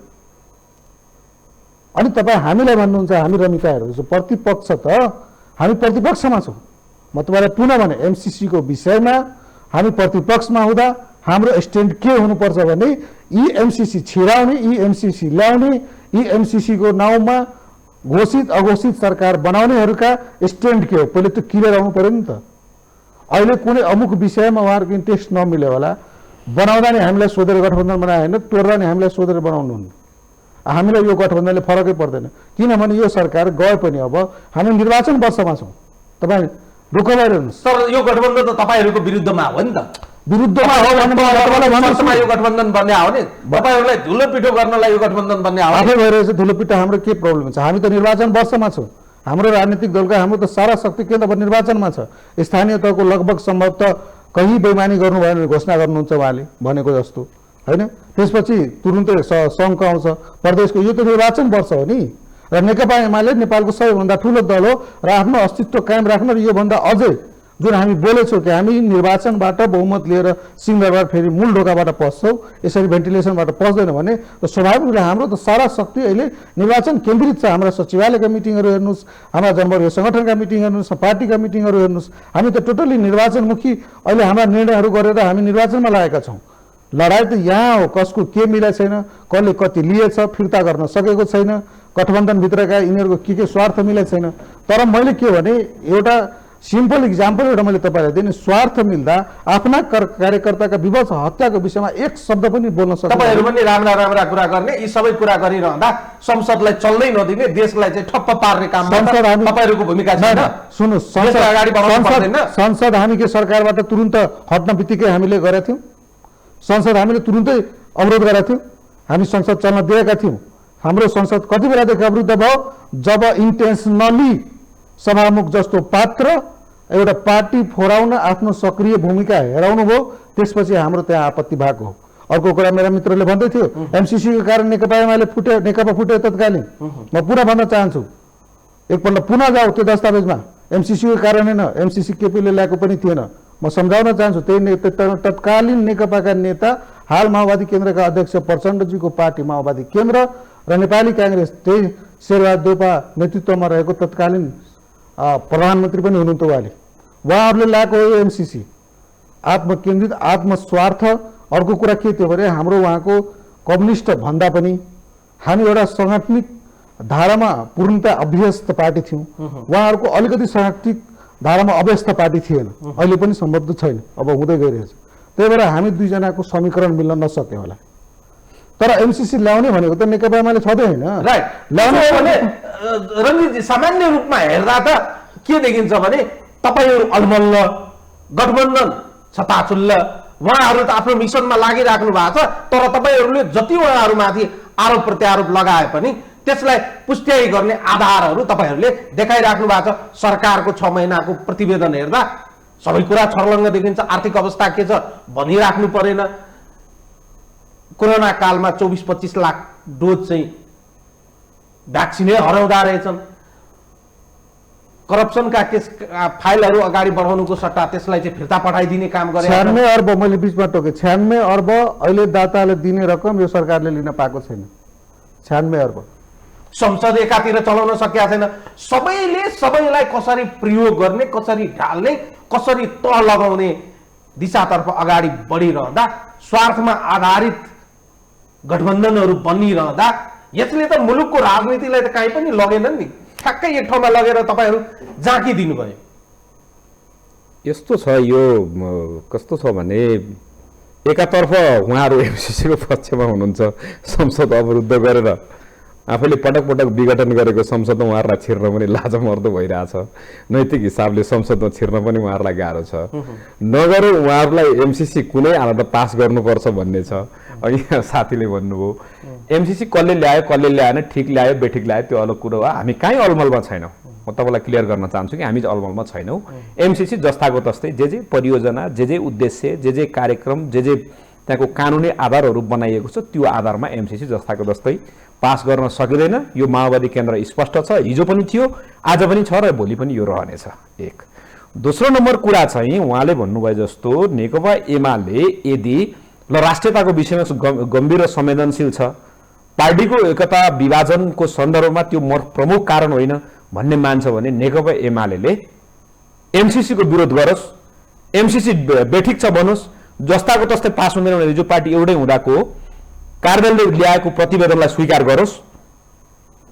अनि तपाईँ हामीलाई भन्नुहुन्छ हामी रमिताहरू प्रतिपक्ष त हामी प्रतिपक्षमा छौँ। म तपाईँलाई पुनः भने एमसीसीको विषयमा हामी प्रतिपक्षमा हुँदा हाम्रो स्ट्यान्ड के हुनुपर्छ भने यी एमसीसी छिराउने यी एमसीसी ल्याउने यी एमसीसी को नाउँमा घोषित अघोषित सरकार बनाउनेहरूका स्ट्यान्ड के हो पहिले त्यो क्लियर आउनु पर्यो नि त। अहिले कुनै अमुक विषयमा उहाँहरूको इन्ट्रेस्ट नमिल्यो होला, बनाउँदा नि हामीलाई सोधेर गठबन्धन बनायो होइन, तोड्दा नि हामीलाई सोधेर बनाउनु हुन्न। हामीलाई यो गठबन्धनले फरकै पर्दैन, किनभने यो सरकार गए पनि अब हामी निर्वाचन वर्षमा छौँ। तपाईँ ढुक्क भएर हेर्नुहोस्। तर यो गठबन्धन त तपाईँहरूको विरुद्धमा हो नि त, विरुद्धमा हो भने म तपाईँलाई भन्छु यो गठबन्धन बन्ने हो नि, तपाईँहरूलाई धुलो पिठो गर्नलाई यो गठबन्धन बन्ने हो। आफै भइरहेछ धुलो पिठो। हाम्रो के प्रब्लम छ? हामी त निर्वाचन वर्षमा छौँ। हाम्रो राजनीतिक दलका हाम्रो त सारा शक्ति केन्द्र अब निर्वाचनमा छ। स्थानीय तहको लगभग सम्भवतः कहीँ बेइमानी गर्नुभयो भने घोषणा गर्नुहुन्छ उहाँले भनेको जस्तो होइन। त्यसपछि तुरुन्तै सङ्घको आउँछ, प्रदेशको। यो त निर्वाचन वर्ष हो नि। र नेकपा एमाले नेपालको सबैभन्दा ठुलो दल हो र आफ्नो अस्तित्व कायम राख्न र योभन्दा अझै जुन हामी बोलेछौँ कि हामी निर्वाचनबाट बहुमत लिएर सिंहदरबार फेरि मूल ढोकाबाट पस्छौँ, यसरी भेन्टिलेसनबाट पस्दैन भने त स्वाभाविक रूपले हाम्रो त सारा शक्ति अहिले निर्वाचन केन्द्रित छ। हाम्रा सचिवालयका मिटिङहरू हेर्नुहोस्, हाम्रा जनवर्ग सङ्गठनका मिटिङ हेर्नुहोस्, पार्टीका मिटिङहरू हेर्नुहोस्। हामी त टोटली निर्वाचनमुखी अहिले हाम्रा निर्णयहरू गरेर हामी निर्वाचनमा लागेका छौँ। लडाइँ त यहाँ हो, कसको के मिलेको छैन, कसले कति लिएछ फिर्ता गर्न सकेको छैन, गठबन्धनभित्रका यिनीहरूको के स्वार्थ मिलेको छैन। तर मैले के भने एउटा सिम्पल इक्जाम्पल एउटा मैले तपाईँलाई दिने, स्वार्थ मिल्दा आफ्ना कार्यकर्ताका विवश हत्याको विषयमा एक शब्द पनि बोल्न सक्दैन। तपाईँहरू पनि राम्रा राम्रा कुरा गर्ने, यी सबै कुरा गरिरहँदा संसदलाई चल्दै नदिने, देशलाई चाहिँ ठप्प पार्ने काम तपाईँहरूको भूमिका छैन। सुन्नुहोस्, अगाडि बढाउनु पर्दैन। संसद हामी के सरकारबाट तुरुन्त हट्न बित्तिकै हामीले गरेका थियौँ? संसद हामीले तुरुन्तै अवरोध गरेका थियौँ? हामी संसद चल्न दिएका थियौँ? हाम्रो संसद कति बेलादेखि अवरुद्ध भयो? जब इन्टेन्सनली सभामुख जस्तो पात्र एउटा पार्टी फोराउन आफ्नो सक्रिय भूमिका हेराउनु भयो, त्यसपछि हाम्रो त्यहाँ आपत्ति भएको हो। अर्को कुरा मेरा मित्रले भन्दै थियो एमसीसीको कारण नेकपा एमाले फुट्यो, नेकपा फुट्यो तत्कालीन। म पुनः भन्न चाहन्छु, एकपल्ट पुनः जाऊ त्यो दस्तावेजमा। एमसीसीको कारण होइन, एमसीसी केपीले ल्याएको पनि थिएन। म सम्झाउन चाहन्छु त्यही तत्कालीन नेकपाका नेता, हाल माओवादी केन्द्रका अध्यक्ष प्रचण्डजीको पार्टी माओवादी केन्द्र र नेपाली काङ्ग्रेस त्यही शेरबहादुर देउपा नेतृत्वमा रहेको तत्कालीन प्रधानमन्त्री पनि हुनुहुन्थ्यो उहाँले। उहाँहरूले ल्याएको हो एमसीसी, आत्मकेन्द्रित, आत्मस्वार्थ। अर्को कुरा के थियो भने हाम्रो उहाँको कम्युनिस्ट भन्दा पनि हामी एउटा सङ्गठनिक धारामा पूर्णतया अभ्यस्त पार्टी थियौँ। उहाँहरूको अलिकति सङ्गठनिक धारामा अभ्यस्त पार्टी थिएन, अहिले पनि सम्भव छैन, अब हुँदै गइरहेछ। त्यही भएर हामी दुईजनाको समीकरण मिल्न नसक्यो होला। तर एमसीसी ल्याउने भनेको त नेकपा एमाले छँदै होइन। राइट, ल्याउने भने रणजितजी सामान्य रूपमा हेर्दा त के देखिन्छ भने तपाईँहरू अलमल्ल, गठबन्धन छताछुल्ल, उहाँहरू त आफ्नो मिसनमा लागिराख्नु भएको छ। तर तपाईँहरूले जति उहाँहरूमाथि आरोप प्रत्यारोप लगाए पनि त्यसलाई पुष्ट्याइ गर्ने आधारहरू तपाईँहरूले देखाइराख्नु भएको छ। सरकारको 6 महिनाको प्रतिवेदन हेर्दा सबै कुरा छर्लङ्ग देखिन्छ। आर्थिक अवस्था के छ भनिराख्नु परेन। कोरोना कालमा 24-25 लाख डोज चाहिँ भ्याक्सिनै हराउँदा रहेछन्। करप्सनका केस फाइलहरू अगाडि बढाउनुको सट्टा त्यसलाई चाहिँ फिर्ता पठाइदिने काम गरे। 96 अर्ब, मैले बिचमा टोके, 96 अर्ब अहिले दाताले दिने रकम यो सरकारले लिन पाएको छैन। 96 अर्ब संसद एकातिर चलाउन सकेका छैन। सबैलाई कसरी प्रयोग गर्ने, कसरी ढाल्ने, कसरी तह लगाउने दिशातर्फ अगाडि बढिरहँदा, स्वार्थमा आधारित गठबन्धनहरू बनिरहँदा यसले त मुलुकको राजनीतिलाई त कहीँ पनि लगेनन् नि। ठ्याक्कै एक ठाउँमा लगेर तपाईँहरू जाँकी दिनुभयो। यस्तो छ, यो कस्तो छ भने एकातर्फ उहाँहरू एमसीसीको पक्षमा हुनुहुन्छ, संसद अवरुद्ध गरेर आफैले पटक पटक विघटन गरेको संसदमा उहाँहरूलाई छिर्न पनि लाजमर्दो भइरहेछ। नैतिक हिसाबले संसदमा छिर्न पनि उहाँहरूलाई गाह्रो छ। नगरौँ उहाँहरूलाई एमसीसी कुनै हालतमा पास गर्नुपर्छ भन्ने छ। अघि साथीले भन्नुभयो एमसीसी कसले ल्यायो कसले ल्याएन, ठिक ल्यायो बेठिक ल्यायो त्यो अलग कुरो हो। हामी कहीँ अलमलमा छैनौँ। म तपाईँलाई क्लियर गर्न चाहन्छु कि हामी अलमलमा छैनौँ। एमसीसी जस्ताको तस्तै जे परियोजना, जे उद्देश्य, जे कार्यक्रम, जे त्यहाँको कानुनी आधारहरू बनाइएको छ त्यो आधारमा एमसीसी जस्ताको जस्तै पास गर्न सकिँदैन। यो माओवादी केन्द्र स्पष्ट छ, हिजो पनि थियो, आज पनि छ र भोलि पनि यो रहनेछ। एक दोस्रो नम्बर कुरा चाहिँ उहाँले भन्नुभयो जस्तो नेकपा एमाले यदि राष्ट्रियताको विषयमा गम्भीर र संवेदनशील छ, पार्टीको एकता विभाजनको सन्दर्भमा त्यो प्रमुख कारण होइन भन्ने मान्छ भने नेकपा एमाले एमसीसीको विरोध गरोस्, एमसीसी बेठिक छ भन्नुहोस्, जस्ताको तस्तै पास हुँदैन भने जो पार्टी एउटै हुँदाको कार्यालयले ल्याएको प्रतिवेदनलाई स्वीकार गरोस्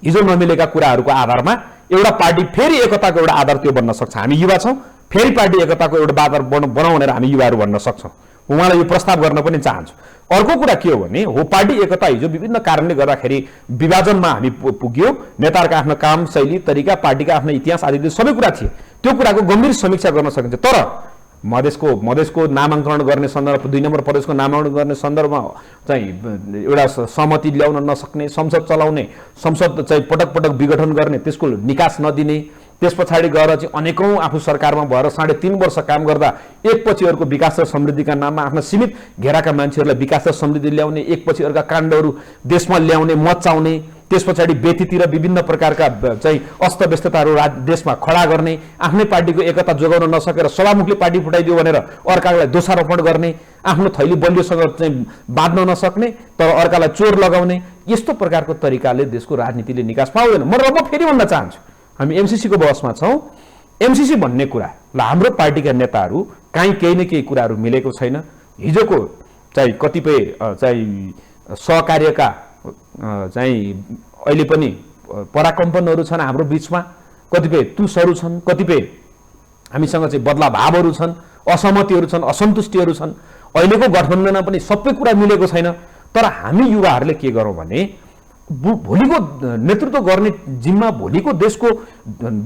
हिजो नमिलेका कुराहरूको आधारमा एउटा पार्टी फेरि एकताको एउटा आधार त्यो बन्न सक्छ। हामी युवा छौँ, फेरि पार्टी एकताको एउटा आधार बनाउँ भनेर हामी युवाहरू भन्न सक्छौँ। उहाँलाई यो प्रस्ताव गर्न पनि चाहन्छु। अर्को कुरा के हो भने हो पार्टी एकता हिजो विभिन्न कारणले गर्दाखेरि विभाजनमा हामी पुग्यो। नेताहरूका आफ्नो काम शैली तरिका पार्टीका आफ्नो इतिहास आदि सबै कुरा थिए। त्यो कुराको गम्भीर समीक्षा गर्न सकिन्छ। तर मधेसको नामाङ्करण गर्ने सन्दर्भ 2 नम्बर प्रदेशको नामाङ्करण गर्ने सन्दर्भमा चाहिँ एउटा सहमति ल्याउन नसक्ने, संसद चलाउने, संसद चाहिँ पटक पटक विघटन गर्ने, त्यसको निकास नदिने, त्यस पछाडि गएर चाहिँ अनेकौं आफू सरकारमा भएर 3.5 वर्ष काम गर्दा एकपछि अर्को विकास र समृद्धिका नाममा आफ्ना सीमित घेराका मान्छेहरूलाई विकास र समृद्धि ल्याउने, एकपछि अर्का काण्डहरू देशमा ल्याउने, मचाउने, त्यस पछाडि व्यतितिर विभिन्न प्रकारका चाहिँ अस्तव्यस्तताहरू देशमा खडा गर्ने, आफ्नै पार्टीको एकता जोगाउन नसकेर सभामुखले पार्टी फुटाइदियो भनेर अर्कालाई दोषारोपण गर्ने, आफ्नो थैली बलियोसँग चाहिँ बाँध्न नसक्ने तर अर्कालाई चोर लगाउने, यस्तो प्रकारको तरिकाले देशको राजनीतिले निकास पाउँदैन। म फेरि भन्न चाहन्छु, हामी एमसीसी को बसमा छौँ। एमसीसी भन्ने कुरा ल हाम्रो पार्टीका नेताहरू काहीँ केही न केही कुराहरू मिलेको छैन। हिजोको चाहिँ कतिपय चाहिँ सहकार्यका चाहिँ अहिले पनि पराकम्पनहरू छन् हाम्रो बीचमा, कतिपय तुसहरू छन्, कतिपय हामीसँग चाहिँ बदला भावहरू छन्, असहमतिहरू छन्, असन्तुष्टिहरू छन्। अहिलेको गठबन्धनमा पनि सबै कुरा मिलेको छैन। तर हामी युवाहरूले के गरौँ भने भोलिको नेतृत्व गर्ने जिम्मा, भोलिको देशको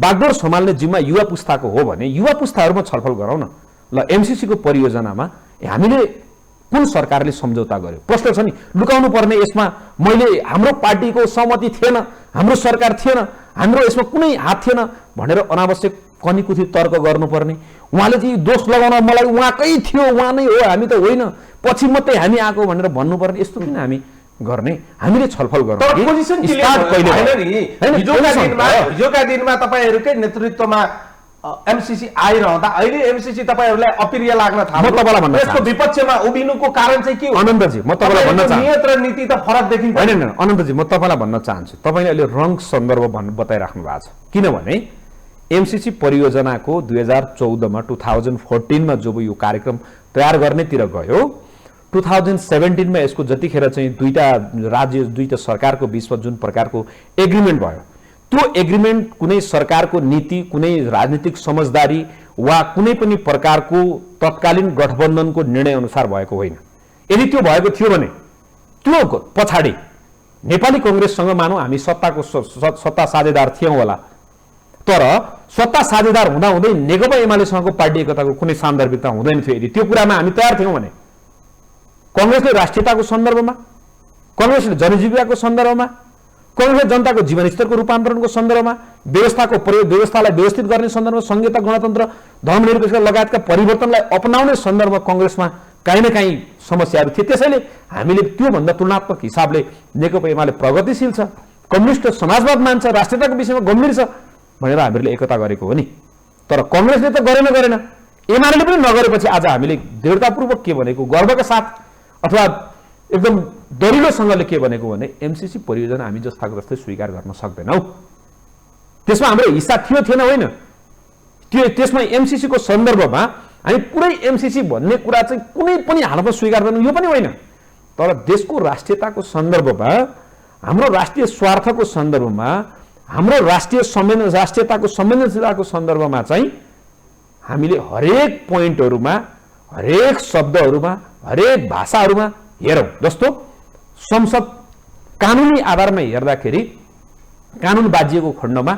बागडोर सम्हाल्ने जिम्मा युवा पुस्ताको हो भने युवा पुस्ताहरूमा छलफल गरौँ न। ल एमसीसी को परियोजनामा हामीले कुन सरकारले सम्झौता गर्यो? प्रश्न छ नि, लुकाउनु पर्ने यसमा मैले हाम्रो पार्टीको सहमति थिएन, हाम्रो सरकार थिएन, हाम्रो यसमा कुनै हात थिएन भनेर अनावश्यक कनीकुथी तर्क गर्नुपर्ने। उहाँले चाहिँ दोष लगाउन मलाई उहाँकै थियो, उहाँ नै हो, हामी त होइन, पछि मात्रै हामी आएको भनेर भन्नुपर्ने। यस्तो किन हामी गर्ने? हामीले छलफल गरौँ। हिजोका दिनमा तपाईहरुकै नेतृत्वमा एमसीसी आइरहँदा अहिले एमसीसी तपाईहरुलाई अप्रिय लाग्न थाल्यो। म तपाईलाई भन्न यसको विपक्षमा उभिनुको कारण चाहिँ के हो? अनन्तजी, म तपाईलाई भन्न चाहन्छु, नियत र नीति त फरक देखिन्छ। हैन अनन्तजी, म तपाईलाई भन्न चाहन्छु, तपाईले अहिले रङ सन्दर्भ बताइराख्नु भएको छ। किनभने एमसीसी परियोजनाको 2014 मा 2014 मा जब यो कार्यक्रम तयार गर्नेतिर गयो, 2017 मा यसको जतिखेर चाहिँ दुईटा राज्य दुईटा सरकारको बीचमा जुन प्रकारको एग्रिमेन्ट भयो, त्यो एग्रिमेन्ट कुनै सरकारको नीति, कुनै राजनीतिक समझदारी वा कुनै पनि प्रकारको तत्कालीन गठबन्धनको निर्णय अनुसार भएको होइन। यदि त्यो भएको थियो भने त्यो पछाडि नेपाली कांग्रेससँग मानौ हामी सत्ता साझेदार थियौं होला, तर सत्ता साझेदार हुँदा हुँदै नेकपा एमालेसँगको पार्टी एकताको कुनै सान्दर्भिकता हुँदैन थियो। यदि त्यो कुरामा हामी तयार थियौं भने कांग्रेसले राष्ट्रियताको सन्दर्भमा, कांग्रेसले जनजीविकाको सन्दर्भमा, कांग्रेसले जनताको जीवनस्तरको रूपान्तरणको सन्दर्भमा, व्यवस्थालाई व्यवस्थित गर्ने सन्दर्भमा, संघीयता, गणतन्त्र, धर्मनिरपेक्षता लगायतका परिवर्तनलाई अपनाउने सन्दर्भमा कांग्रेसमा काहीँ न काहीँ समस्याहरू थिए। त्यसैले हामीले त्योभन्दा तुलनात्मक हिसाबले नेकपा एमाले प्रगतिशील छ, कम्युनिस्ट समाजवाद मान्छ, राष्ट्रियताको विषयमा गम्भीर छ भनेर हामीले एकता गरेको हो नि। तर कांग्रेसले त गरेन, एमाले पनि नगरेपछि आज हामीले दृढतापूर्वक के भनेको, गर्वका साथ अथवा एकदम दरिलोसँगले के भनेको भने एमसीसी परियोजना हामी जस्ताको जस्तै स्वीकार गर्न सक्दैनौँ। त्यसमा हाम्रो हिस्सा थियो थिएन होइन, त्यो त्यसमा एमसीसी को सन्दर्भमा हामी पुरै एमसीसी भन्ने कुरा चाहिँ कुनै पनि हालतमा स्वीकार गर्नु यो पनि होइन। तर देशको राष्ट्रियताको सन्दर्भमा, हाम्रो राष्ट्रिय स्वार्थको सन्दर्भमा, हाम्रो राष्ट्रियताको संवेदनशीलताको सन्दर्भमा चाहिँ हामीले हरेक पोइन्टहरुमा, हरेक शब्दहरुमा, हरेक भाषाहरुमा हेरौं। जस्तो संसद कानुनी आधारमा हेर्दाखेरि कानुन बाजिएको खण्डमा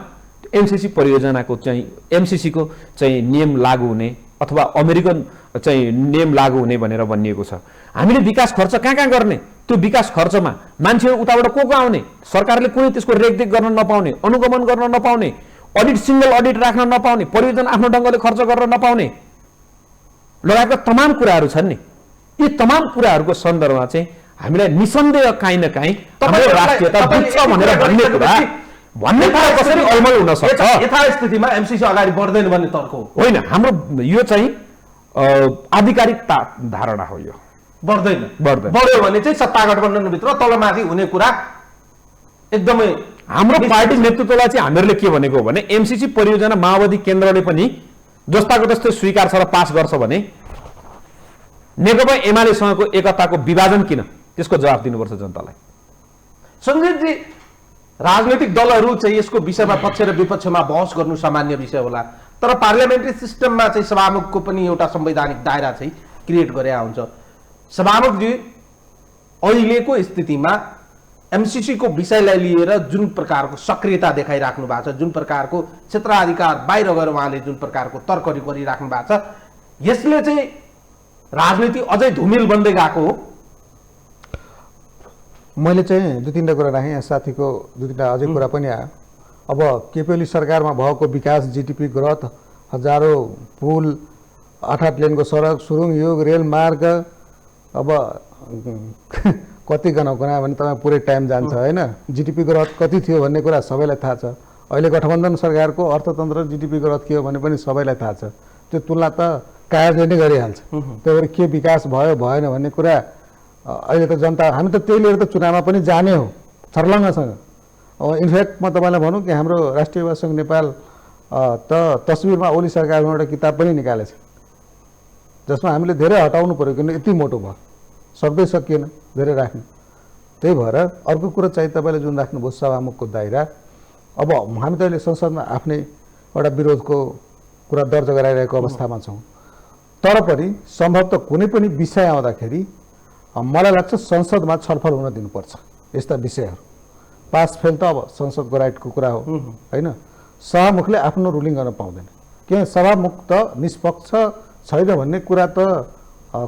एमसीसी परियोजनाको चाहिँ एमसीसी को चाहिँ नियम लागू हुने अथवा अमेरिकन चाहिँ नियम लागू हुने भनेर भनिएको छ। हामीले विकास खर्च कहाँ गर्ने, त्यो विकास खर्चमा मान्छेहरू उताबाट को आउने, सरकारले कुनै त्यसको रेखदेख गर्न नपाउने, अनुगमन गर्न नपाउने, अडिट सिंगल अडिट राख्न नपाउने, परियोजना आफ्नो ढंगले खर्च गर्न नपाउने लगायतका तमाम कुराहरू छन् नि। यी तमाम कुराहरूको सन्दर्भमा चाहिँ हामीलाई निसन्देह काहीँ न काहीँ हाम्रो राष्ट्रियता बुझ्छ भनेर भन्ने कुरा कसरी अलमल हुन सक्छ? यथास्थितिमा एमसीसी अगाडि बढ्दैन भन्ने तर्क होइन, हाम्रो यो चाहिँ आधिकारिक धारणा हो। यो बढ्दैन, बढ्यो भने चाहिँ सत्ता गठबन्धनभित्र तलमाथि हुने कुरा एकदमै हाम्रो पार्टी नेतृत्वलाई चाहिँ हामीहरूले के भनेको हो भने एमसीसी परियोजना माओवादी केन्द्रले पनि जस्ताको जस्तै स्वीकार छ र पास गर्छ भने नेकपा एमालेसँगको एकताको विभाजन किन, त्यसको जवाफ दिनुपर्छ जनतालाई। सञ्जीवजी, राजनैतिक दलहरू चाहिँ यसको विषयमा पक्ष र विपक्षमा बहस गर्नु सामान्य विषय होला, तर पार्लियामेन्ट्री सिस्टममा चाहिँ सभामुखको पनि एउटा संवैधानिक दायरा चाहिँ क्रिएट गरेका हुन्छ। सभामुखजी अहिलेको स्थितिमा एमसीसी को विषयलाई लिएर जुन प्रकारको सक्रियता देखाइराख्नु भएको छ, जुन प्रकारको क्षेत्राधिकार बाहिर गएर उहाँले जुन प्रकारको तर्करी गरिराख्नु भएको छ, यसले चाहिँ राजनीति अझै धुमिल बन्दै गएको हो। मैले चाहिँ दुई तीनवटा कुरा राखेँ, यहाँ साथीको दुई तीनवटा अझै कुरा पनि आयो। अब केपी ओली सरकारमा भएको विकास, जीडीपी ग्रोथ, हजारौँ पुल, 8-8 लेनको सडक, सुरुङ योग, रेल मार्ग, अब कति गनाउँ भने तपाईँ पुरै टाइम जान्छ होइन। जीडीपी ग्रोथ कति थियो भन्ने कुरा सबैलाई थाहा छ। अहिले गठबन्धन सरकारको अर्थतन्त्र जीडीपी ग्रोथ के हो भने पनि सबैलाई थाहा छ। त्यो तुलना त कायरले नै गरिहाल्छ। त्यही भएर के विकास भयो भएन भन्ने कुरा अहिले त जनता, हामी त त्यही लिएर त चुनावमा पनि जाने हो छर्लङ्गसँग। इनफ्याक्ट म तपाईँलाई भनौँ कि हाम्रो राष्ट्रिय युवा सङ्घ नेपाल त तस्बिरमा ओली सरकारमा एउटा किताब पनि निकालेछ, जसमा हामीले धेरै हटाउनु पऱ्यो किन यति मोटो भयो, सक्दै सकिएन धेरै राख्नु। त्यही भएर अर्को कुरा चाहिँ तपाईँले जुन राख्नुभयो सभामुखको दायरा, अब हामी त अहिले संसदमा आफ्नै एउटा विरोधको कुरा दर्ज गराइरहेको अवस्थामा छौँ। तर पनि सम्भवतः कुनै पनि विषय आउँदाखेरि मलाई लाग्छ संसदमा छलफल हुन दिनुपर्छ। यस्ता विषयहरू पास फेल त अब संसदको राइटको कुरा हो होइन। सभामुखले आफ्नो रुलिङ गर्न पाउँदैन, किन सभामुख त निष्पक्ष छैन भन्ने कुरा त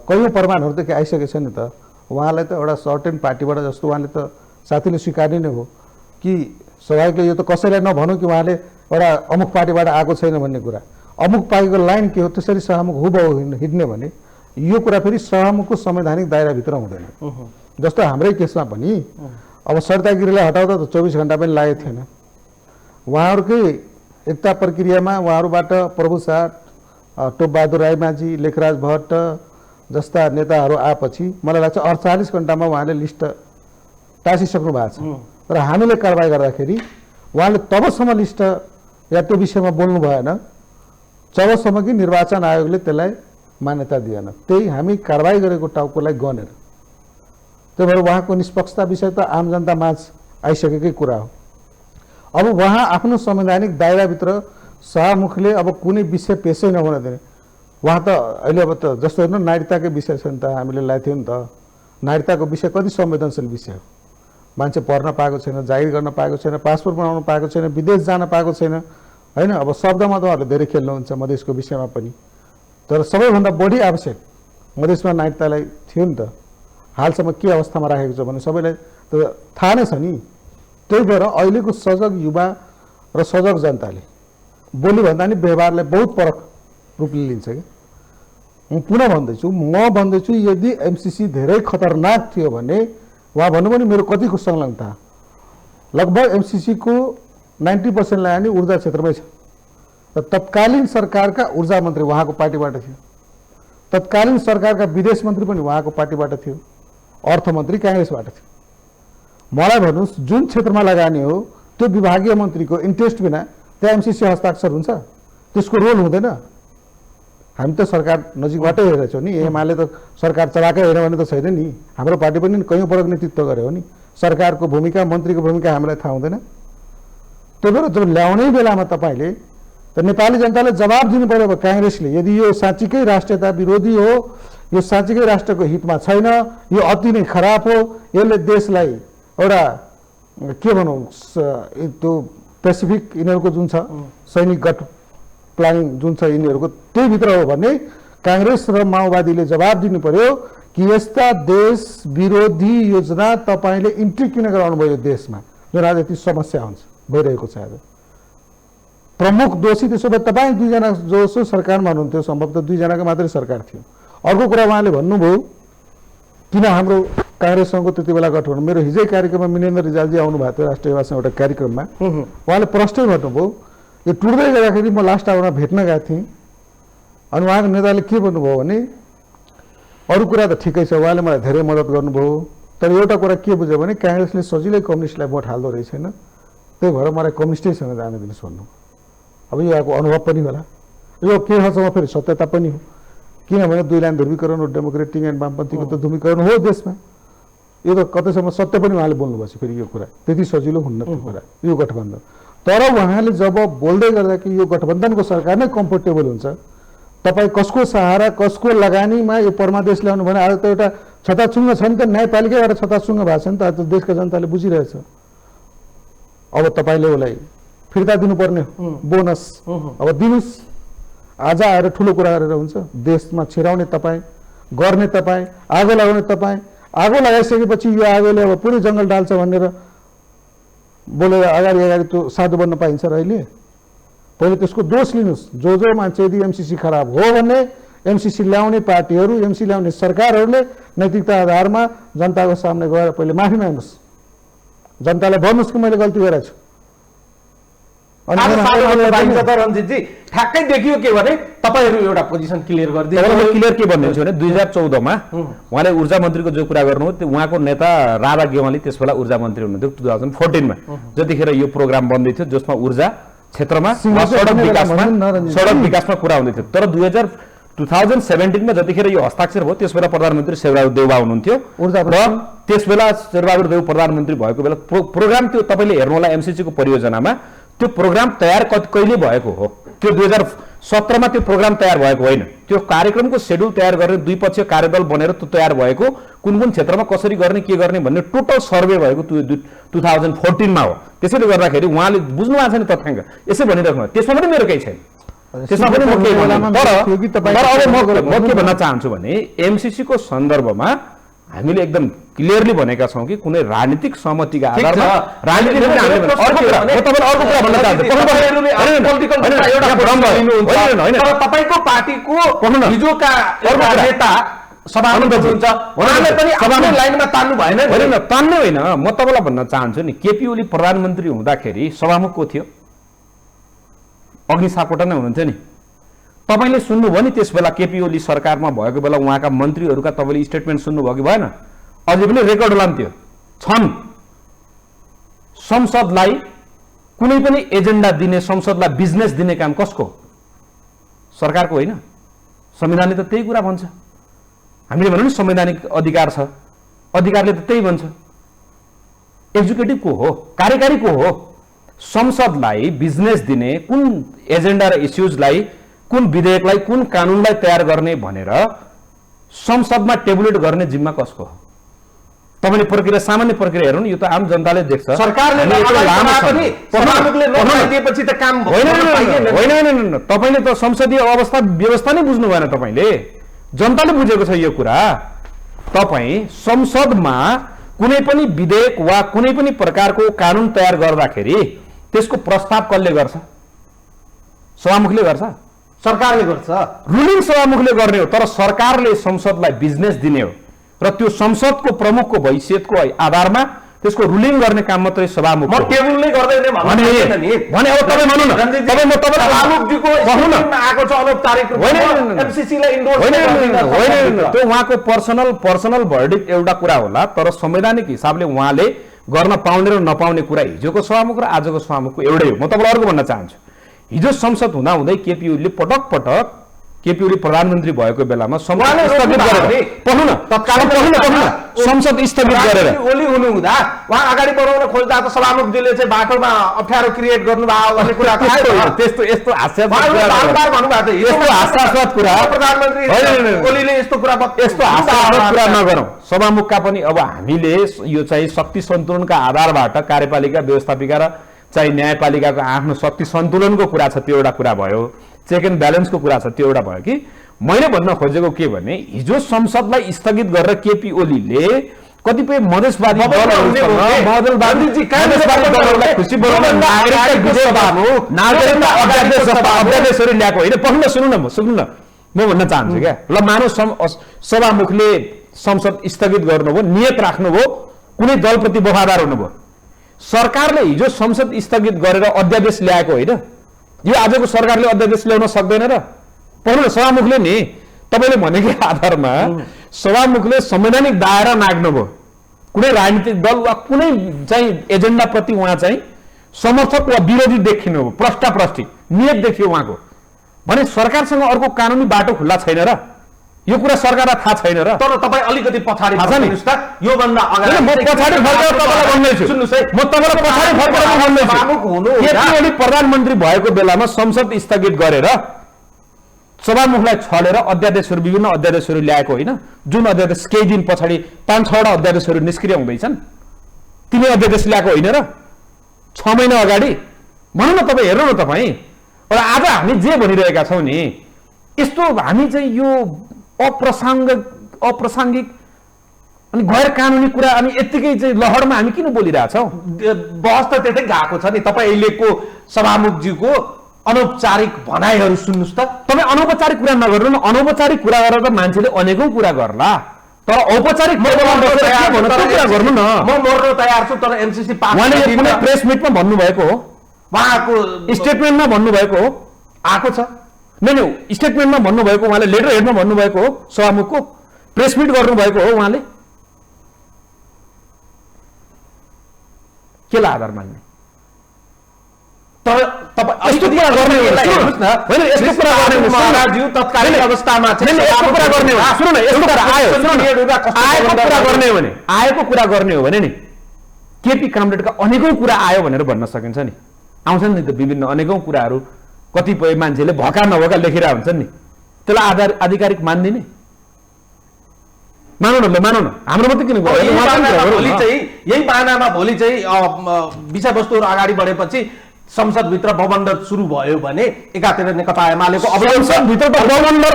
कैयौँ प्रमाणहरूदेखि आइसकेको छ नि त। उहाँलाई त एउटा सर्टेन पार्टीबाट, जस्तो उहाँले त साथीले स्वीकार्ने नै हो कि स्वाभाविकले यो त कसैलाई नभनौँ कि उहाँले एउटा अमुक पार्टीबाट आएको छैन भन्ने कुरा। अमुक पार्टीको लाइन के हो त्यसरी सभामुख हुबहु हिँड्ने भने यो कुरा फेरि सभामुखको संवैधानिक दायराभित्र हुँदैन। जस्तो हाम्रै केसमा पनि अब सरिता गिरीलाई हटाउँदा त 24 घण्टा पनि लागेको थिएन। उहाँहरूकै एकता प्रक्रियामा उहाँहरूबाट प्रभु साट, टोपबहादुर राईमाझी, लेखराज भट्ट जस्ता नेताहरू आएपछि मलाई लाग्छ 48 घण्टामा उहाँले लिस्ट टाँसिसक्नु भएको छ। तर हामीले कारबाही गर्दाखेरि उहाँले तबसम्म लिस्ट या त्यो विषयमा बोल्नु भएन जबसम्म कि निर्वाचन आयोगले त्यसलाई मान्यता दिएन। त्यही हामी कारबाही गरेको टाउकोलाई गनेर। त्यही भएर उहाँको निष्पक्षता विषय त आम जनता माझ आइसकेकै कुरा हो। अब उहाँ आफ्नो संवैधानिक दायराभित्र सभामुखले अब कुनै विषय पेशै नहुन दिने। उहाँ त अहिले अब त जस्तो हेर्नु नागरिकताकै विषय छ नि त, हामीले ल्याएको थियौँ नि त। नागरिकताको विषय कति संवेदनशील विषय हो। मान्छे पढ्न पाएको छैन, जागिर गर्न पाएको छैन, पासपोर्ट बनाउन पाएको छैन, विदेश जान पाएको छैन होइन। अब शब्दमा त उहाँहरूले धेरै खेल्नुहुन्छ मधेसको विषयमा पनि, तर सबैभन्दा बढी आवश्यक मधेसमा नागरिकतालाई थियो नि त। हालसम्म के अवस्थामा राखेको छ भने सबैलाई त थाहा नै छ नि। त्यही भएर अहिलेको सजग युवा र सजग जनताले बोलीभन्दा नि व्यवहारलाई बहुत परख रूपले लिन्छ कि। म पुनः भन्दैछु यदि एमसीसी धेरै खतरनाक थियो भने उहाँ भन्नु पनि मेरो कतिको संलग्नता, लगभग एमसीसीको 90% ल्यायो भने ऊर्जा क्षेत्रमै छ। र तत्कालीन सरकारका ऊर्जा मन्त्री उहाँको पार्टीबाट थियो, तत्कालीन सरकारका विदेश मन्त्री पनि उहाँको पार्टीबाट थियो, अर्थमन्त्री काङ्ग्रेसबाट थियो। मलाई भन्नुहोस् जुन क्षेत्रमा लगानी हो त्यो विभागीय मन्त्रीको इन्ट्रेस्ट बिना त्यहाँ एमसीसी हस्ताक्षर हुन्छ? त्यसको रोल हुँदैन? हामी त सरकार नजिकबाटै हेरेछौँ नि। एमाले त सरकार चलाएकै होइन भने त छैन नि। हाम्रो पार्टी पनि कैयौँ पटक नेतृत्व गरे हो नि। सरकारको भूमिका, मन्त्रीको भूमिका हामीलाई थाहा हुँदैन? त्यही भएर जब ल्याउने बेलामा तपाईँले त नेपाली जनताले जवाब दिनु पर्यो। अब काङ्ग्रेसले यदि यो साँच्चीकै राष्ट्रियता विरोधी हो, यो साँच्चीकै राष्ट्रको हितमा छैन, यो अति नै खराब हो, यसले देशलाई एउटा के भनौँ त्यो पेसिफिक यिनीहरूको जुन छ सैनिक गठ प्लानिङ जुन छ यिनीहरूको त्यही भित्र हो भने काङ्ग्रेस र माओवादीले जवाब दिनु पर्यो कि यस्ता देश विरोधी योजना तपाईँले इन्ट्री किन गराउनु भयो देशमा, जुन आज यति समस्या हुन्छ भइरहेको छ। आज प्रमुख दोषी त्यसो भए तपाईँ दुईजना जसो सरकारमा हुनुहुन्थ्यो, सम्भवतः दुईजनाको मात्रै सरकार थियो। अर्को कुरा उहाँले भन्नुभयो किन हाम्रो काङ्ग्रेससँगको त्यति बेला गठबन्धन। मेरो हिजै कार्यक्रममा मिनेन्द्र रिजालजी आउनु भएको थियो राष्ट्रिय युवा एउटा कार्यक्रममा, उहाँले प्रश्नै भन्नुभयो। यो टुट्दै गर्दाखेरि म लास्ट आवरमा भेट्न गएको थिएँ अनि उहाँको नेताले के भन्नुभयो भने अरू कुरा त ठिकै छ, उहाँले मलाई धेरै मद्दत गर्नुभयो, तर एउटा कुरा के बुझ्यो भने काङ्ग्रेसले सजिलै कम्युनिस्टलाई भोट हाल्दो रहेछ छैन, त्यही भएर मलाई कम्युनिस्टैसँग जान दिनुहोस् भन्नु। अब यो यहाँको अनुभव पनि होला, यो के हदसम्म फेरि सत्यता पनि हो। किनभने 2 लाइन ध्रुवीकरण हो, डेमोक्रेटिक एन्ड वामपन्थीको त ध्रुवीकरण हो देशमा। यो त कतैसम्म सत्य पनि उहाँले बोल्नुभएछ फेरि यो कुरा त्यति सजिलो हुन्न त्यो कुरा यो गठबन्धन तर उहाँले जब बोल्दै गर्दा कि यो गठबन्धनको सरकार नै कम्फोर्टेबल हुन्छ तपाईँ कसको सहारा कसको लगानीमा यो परमादेश ल्याउनु भने आज त एउटा छताछुङ्ग छ नि त न्यायपालिकाबाट छताछुङ्ग भएको छ नि त आज देशका जनताले बुझिरहेछ अब तपाईँले उसलाई फिर्ता दिनुपर्ने बोनस अब दिनुहोस् आज आएर ठुलो कुरा गरेर हुन्छ देशमा छिराउने तपाईँ गर्ने तपाईँ आगो लगाउने तपाईँ आगो लगाइसकेपछि यो आगोले अब पुरै जङ्गल डाल्छ भनेर बोलेर अगाडि अगाडि त्यो साधु बन्न पाइन्छ र अहिले पहिले त्यसको दोष लिनुहोस् जो मान्छे यदि एमसीसी खराब हो भने एमसीसी ल्याउने पार्टीहरू एमसी ल्याउने सरकारहरूले नैतिकता आधारमा जनताको सामने गएर पहिले माफी माग्नुहोस् जनतालाई भन्नुहोस् कि मैले गल्ती गरेको छु रञ्जितजी ठ्याक्कै देखियो के भने तपाईँहरू एउटा पोजिसन क्लियर गरिदिनु क्लियर के भनिदिन्छु भने 2014 मा उहाँले ऊर्जा मन्त्रीको जो कुरा गर्नु त्यो उहाँको नेता राधा गेवाली त्यस बेला ऊर्जा मन्त्री हुनुहुन्थ्यो 2014 मा जतिखेर यो प्रोग्राम बन्दै थियो जसमा ऊर्जा क्षेत्रमा सडक विकासमा कुरा हुँदै थियो तर 2017 मा जतिखेर यो हस्ताक्षर भयो त्यस बेला प्रधानमन्त्री शेरबहादुर देउवा हुनुहुन्थ्यो र त्यस बेला शेरबहादुर देउ प्रधानमन्त्री भएको बेला प्रोग्राम त्यो तपाईले हेर्नु होला एमसीसी को परियोजनामा त्यो प्रोग्राम तयार कहिले भएको हो त्यो 2017 मा त्यो प्रोग्राम तयार भएको होइन त्यो कार्यक्रमको शेड्युल तयार गरेर द्विपक्षीय कार्यदल बनेर त्यो तयार भएको कुन कुन क्षेत्रमा कसरी गर्ने के गर्ने भन्ने टोटल सर्वे भएको 2014 मा हो त्यसैले गर्दाखेरि उहाँले बुझ्नु भएको छैन तथ्याङ्क यसै भनिराख्नु त्यसमा पनि मेरो केही छैन त्यसमा पनि म के भन्न चाहन्छु भने एमसीसी को सन्दर्भमा हामीले एकदम क्लियरली भनेका छौं कि कुनै राजनीतिक सहमतिका आधारमा तपाईको पार्टीको हिजोका नेता लाइनमा तान्नु भएन तान्नु होइन म तपाईलाई भन्न चाहन्छु नि केपी ओली प्रधानमन्त्री हुँदाखेरि सभामुख को थियो अग्नि सापकोटा नै हुनुहुन्थ्यो नि तपाईले सुन्नुभयो नि त्यस बेला केपी ओली सरकारमा भएको बेला उहाँका मन्त्रीहरूका तपाईले स्टेटमेन्ट सुन्नुभयो कि भएन अझै पनि रेकर्ड लान्थ्यो छन् संसदलाई कुनै पनि एजेन्डा दिने संसदलाई बिजनेस दिने काम कसको सरकारको होइन संविधानले त त्यही कुरा भन्छ हामीले भन्नु नि संवैधानिक अधिकार छ अधिकारले त त्यही भन्छ एक्जिक्युटिभ को हो कार्यकारी को हो संसदलाई बिजनेस दिने कुन एजेन्डा र इस्युजलाई कुन विधेयकलाई कुन कानूनलाई तयार गर्ने भनेर संसदमा टेबुलेट गर्ने जिम्मा कसको हो तपाईले प्रक्रिया सामान्य प्रक्रिया हेर्नु नि यो त आम जनताले देख्छ सरकारले दिएपछि त काम होइन तपाईले त संसदीय अवस्था व्यवस्था नै बुझ्नु भएन तपाईले जनताले बुझेको छ यो कुरा तपाई संसदमा कुनै पनि विधेयक वा कुनै पनि प्रकारको कानून तयार गर्दाखेरि त्यसको प्रस्ताव कसले गर्छ सभामुखले गर्छ सरकारले गर्छ रुलिङ सभामुखले गर्ने हो तर सरकारले संसदलाई बिजनेस दिने हो र त्यो संसदको प्रमुखको हैसियतको आधारमा त्यसको रुलिङ गर्ने काम मात्रै सभामुख म टेबुल नै गर्दैन भने अब तपाई भन्नु न तपाई म तपाईलाई सभामुखजीको स्टेटमेन्टमा आएको छ अनौपचारिक रूपमा एमसीसी लाई इन्डोर्स होइन त्यो उहाँको पर्सनल भर्डिक्ट एउटा कुरा होला तर संवैधानिक हिसाबले उहाँले गर्न पाउने र नपाउने कुरा हिजोको सभामुख र आजको सभामुखको एउटै हो म तपाईलाई अर्को भन्न चाहन्छु हिजो संसद हुँदा हुँदै केपी ओलीले पटक केपी ओली प्रधानमन्त्री भएको बेलामा संसद स्थगित गरेर संसद स्थगित गरेर ओली हुनु हुँदा उहाँ अगाडि बढाउन खोज्दा त सभामुखजीले चाहिँ बाटोमा अप्ठ्यारो क्रिएट गर्नुभयो भन्ने कुरा त त्यस्तो यस्तो हास्यास्पद कुरा प्रधानमन्त्री ओलीले यस्तो कुरा नगरौँ सभामुखका पनि अब हामीले यो चाहिँ शक्ति सन्तुलनका आधारबाट कार्यपालिका व्यवस्थापिका र चाहिँ न्यायपालिकाको आफ्नो शक्ति सन्तुलनको कुरा छ त्यो एउटा कुरा भयो चेक एन्ड ब्यालेन्सको कुरा छ त्यो एउटा भयो कि मैले भन्न खोजेको के भने हिजो संसदलाई स्थगित गरेर केपी ओलीले कतिपय मधेसवादी दलहरूलाई खुसी बनाउन अध्यादेशहरू ल्याएको होइन पढ्न सुन्नु न म भन्न चाहन्छु क्या ल मानव सभामुखले संसद स्थगित गर्नुभयो नियत राख्नुभयो कुनै दलप्रति वफादार हुनुभयो सरकारले हिजो संसद स्थगित गरेर अध्यादेश ल्याएको होइन यो आजको सरकारले अध्यादेश ल्याउन सक्दैन र पढ्नु न सभामुखले नि तपाईले भनेकै आधारमा सभामुखले संवैधानिक दायरा नाग्नुभयो कुनै राजनीतिक दल वा कुनै चाहिँ एजेन्डा प्रति उहाँ चाहिँ समर्थक वा विरोधी देखिनु हो प्रष्टाप्रष्टि नियत देखियो उहाँको भने सरकारसँग अर्को कानुनी बाटो खुल्ला छैन र यो कुरा सरकारलाई थाहा छैन र तर तपाईँ अलिकति पछाडि थाहा छ नि? फर्किनुहोस् त योभन्दा अगाडि म पछाडि फर्केर तपाईँलाई भन्दैछु सुन्नुहोस् है म तपाईँलाई पछाडि फर्केर भन्दैछु सभामुख हुनु केपी ओली प्रधानमन्त्री भएको बेलामा संसद स्थगित गरेर सभामुखलाई छलेर अध्यादेशहरू विभिन्न अध्यादेशहरू ल्याएको होइन जुन अध्यादेश केही दिन पछाडि 5-6वटा अध्यादेशहरू निष्क्रिय हुँदैछन् तिनै अध्यादेश ल्याएको होइन र 6 महिना अगाडि भनौँ न तपाईँ हेर्नु न तपाईँ र आज हामी जे भनिरहेका छौँ नि यस्तो हामी चाहिँ यो अप्रासङ्गिक अनि गैर कानुनी कुरा अनि यत्तिकै चाहिँ लहरमा हामी किन बोलिरहेछौँ बहस त त्यतै गएको छ नि तपाईँ अहिलेको सभामुखज्यूको अनौपचारिक भनाइहरू सुन्नुहोस् त तपाईँ अनौपचारिक कुरा नगर्नु न अनौपचारिक कुरा गरेर त मान्छेले अनेकौँ कुरा गर्ला तर औपचारिक कुरा गर्नु न म मर्न तयार छु तर एमसीसी पास उहाँले कुनै प्रेस मिटमा भन्नुभएको हो उहाँको स्टेटमेन्टमा भन्नुभएको हो आएको छ नै स्टेटमेन्टमा भन्नुभएको उहाँले लेटर हेडमा भन्नुभएको हो सभामुखको प्रेस मिट गर्नुभएको हो उहाँले केलाई आधार मान्ने तर तपाईँ यस्तो कुरा गर्ने हो हेर्नुहोस् न होइन यस्तो कुरा गर्ने हो महाराजज्यू तत्कालीन अवस्थामा चाहिँ यस्तो कुरा गर्ने हो सुन्नु न यस्तो कुरा आयो आएको कुरा गर्ने हो भने नि केपी कामरेडका अनेकौँ कुरा आयो भनेर भन्न सकिन्छ नि आउँछन् नि त विभिन्न अनेकौँ कुराहरू कतिपय मान्छेले भएका नभएका लेखेर हुन्छन् नि त्यसलाई आधिकारिक मान्दिने मानौ न मानौ न हाम्रो मात्रै किन यही बाहनामा भोलि चाहिँ विषयवस्तुहरू अगाडि बढेपछि संसदभित्र बवन्डर सुरु भयो भने एकातिर नेकपा एमालेको संसदभित्र त बवन्डर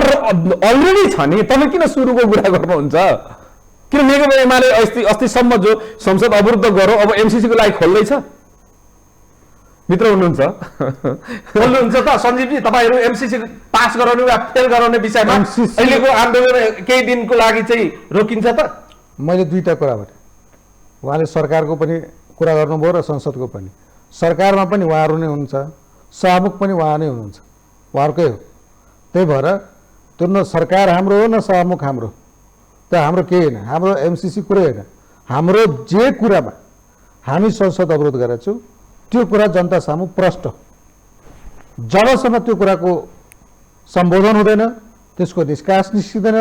अलरेडी छ नि तपाईँ किन सुरुको कुरा गर्नुहुन्छ किन नेकपा एमाले अस्तिसम्म जो संसद अवरुद्ध गरौँ अब एमसीसीको लागि खोल्दैछ मित्र हुनुहुन्छ बोल्नुहुन्छ त सञ्जीवजी तपाईँहरू एमसीसी पास गराउने वा फेल गराउने विषयमा अहिलेको आन्दोलन केही दिनको लागि चाहिँ रोकिन्छ त मैले दुईटा कुरा भने उहाँले सरकारको पनि कुरा गर्नुभयो र संसदको पनि सरकारमा पनि उहाँहरू नै हुनुहुन्छ सभामुख पनि उहाँ नै हुनुहुन्छ उहाँहरूकै हो त्यही भएर त्यो न सरकार हाम्रो हो न सभामुख हाम्रो त हाम्रो केही होइन हाम्रो एमसीसी कुरै होइन हाम्रो जे कुरामा हामी संसद अवरोध गरेका छौँ त्यो कुरा जनता सामु प्रष्ट जबसम्म त्यो कुराको सम्बोधन हुँदैन त्यसको निष्कास निस्किँदैन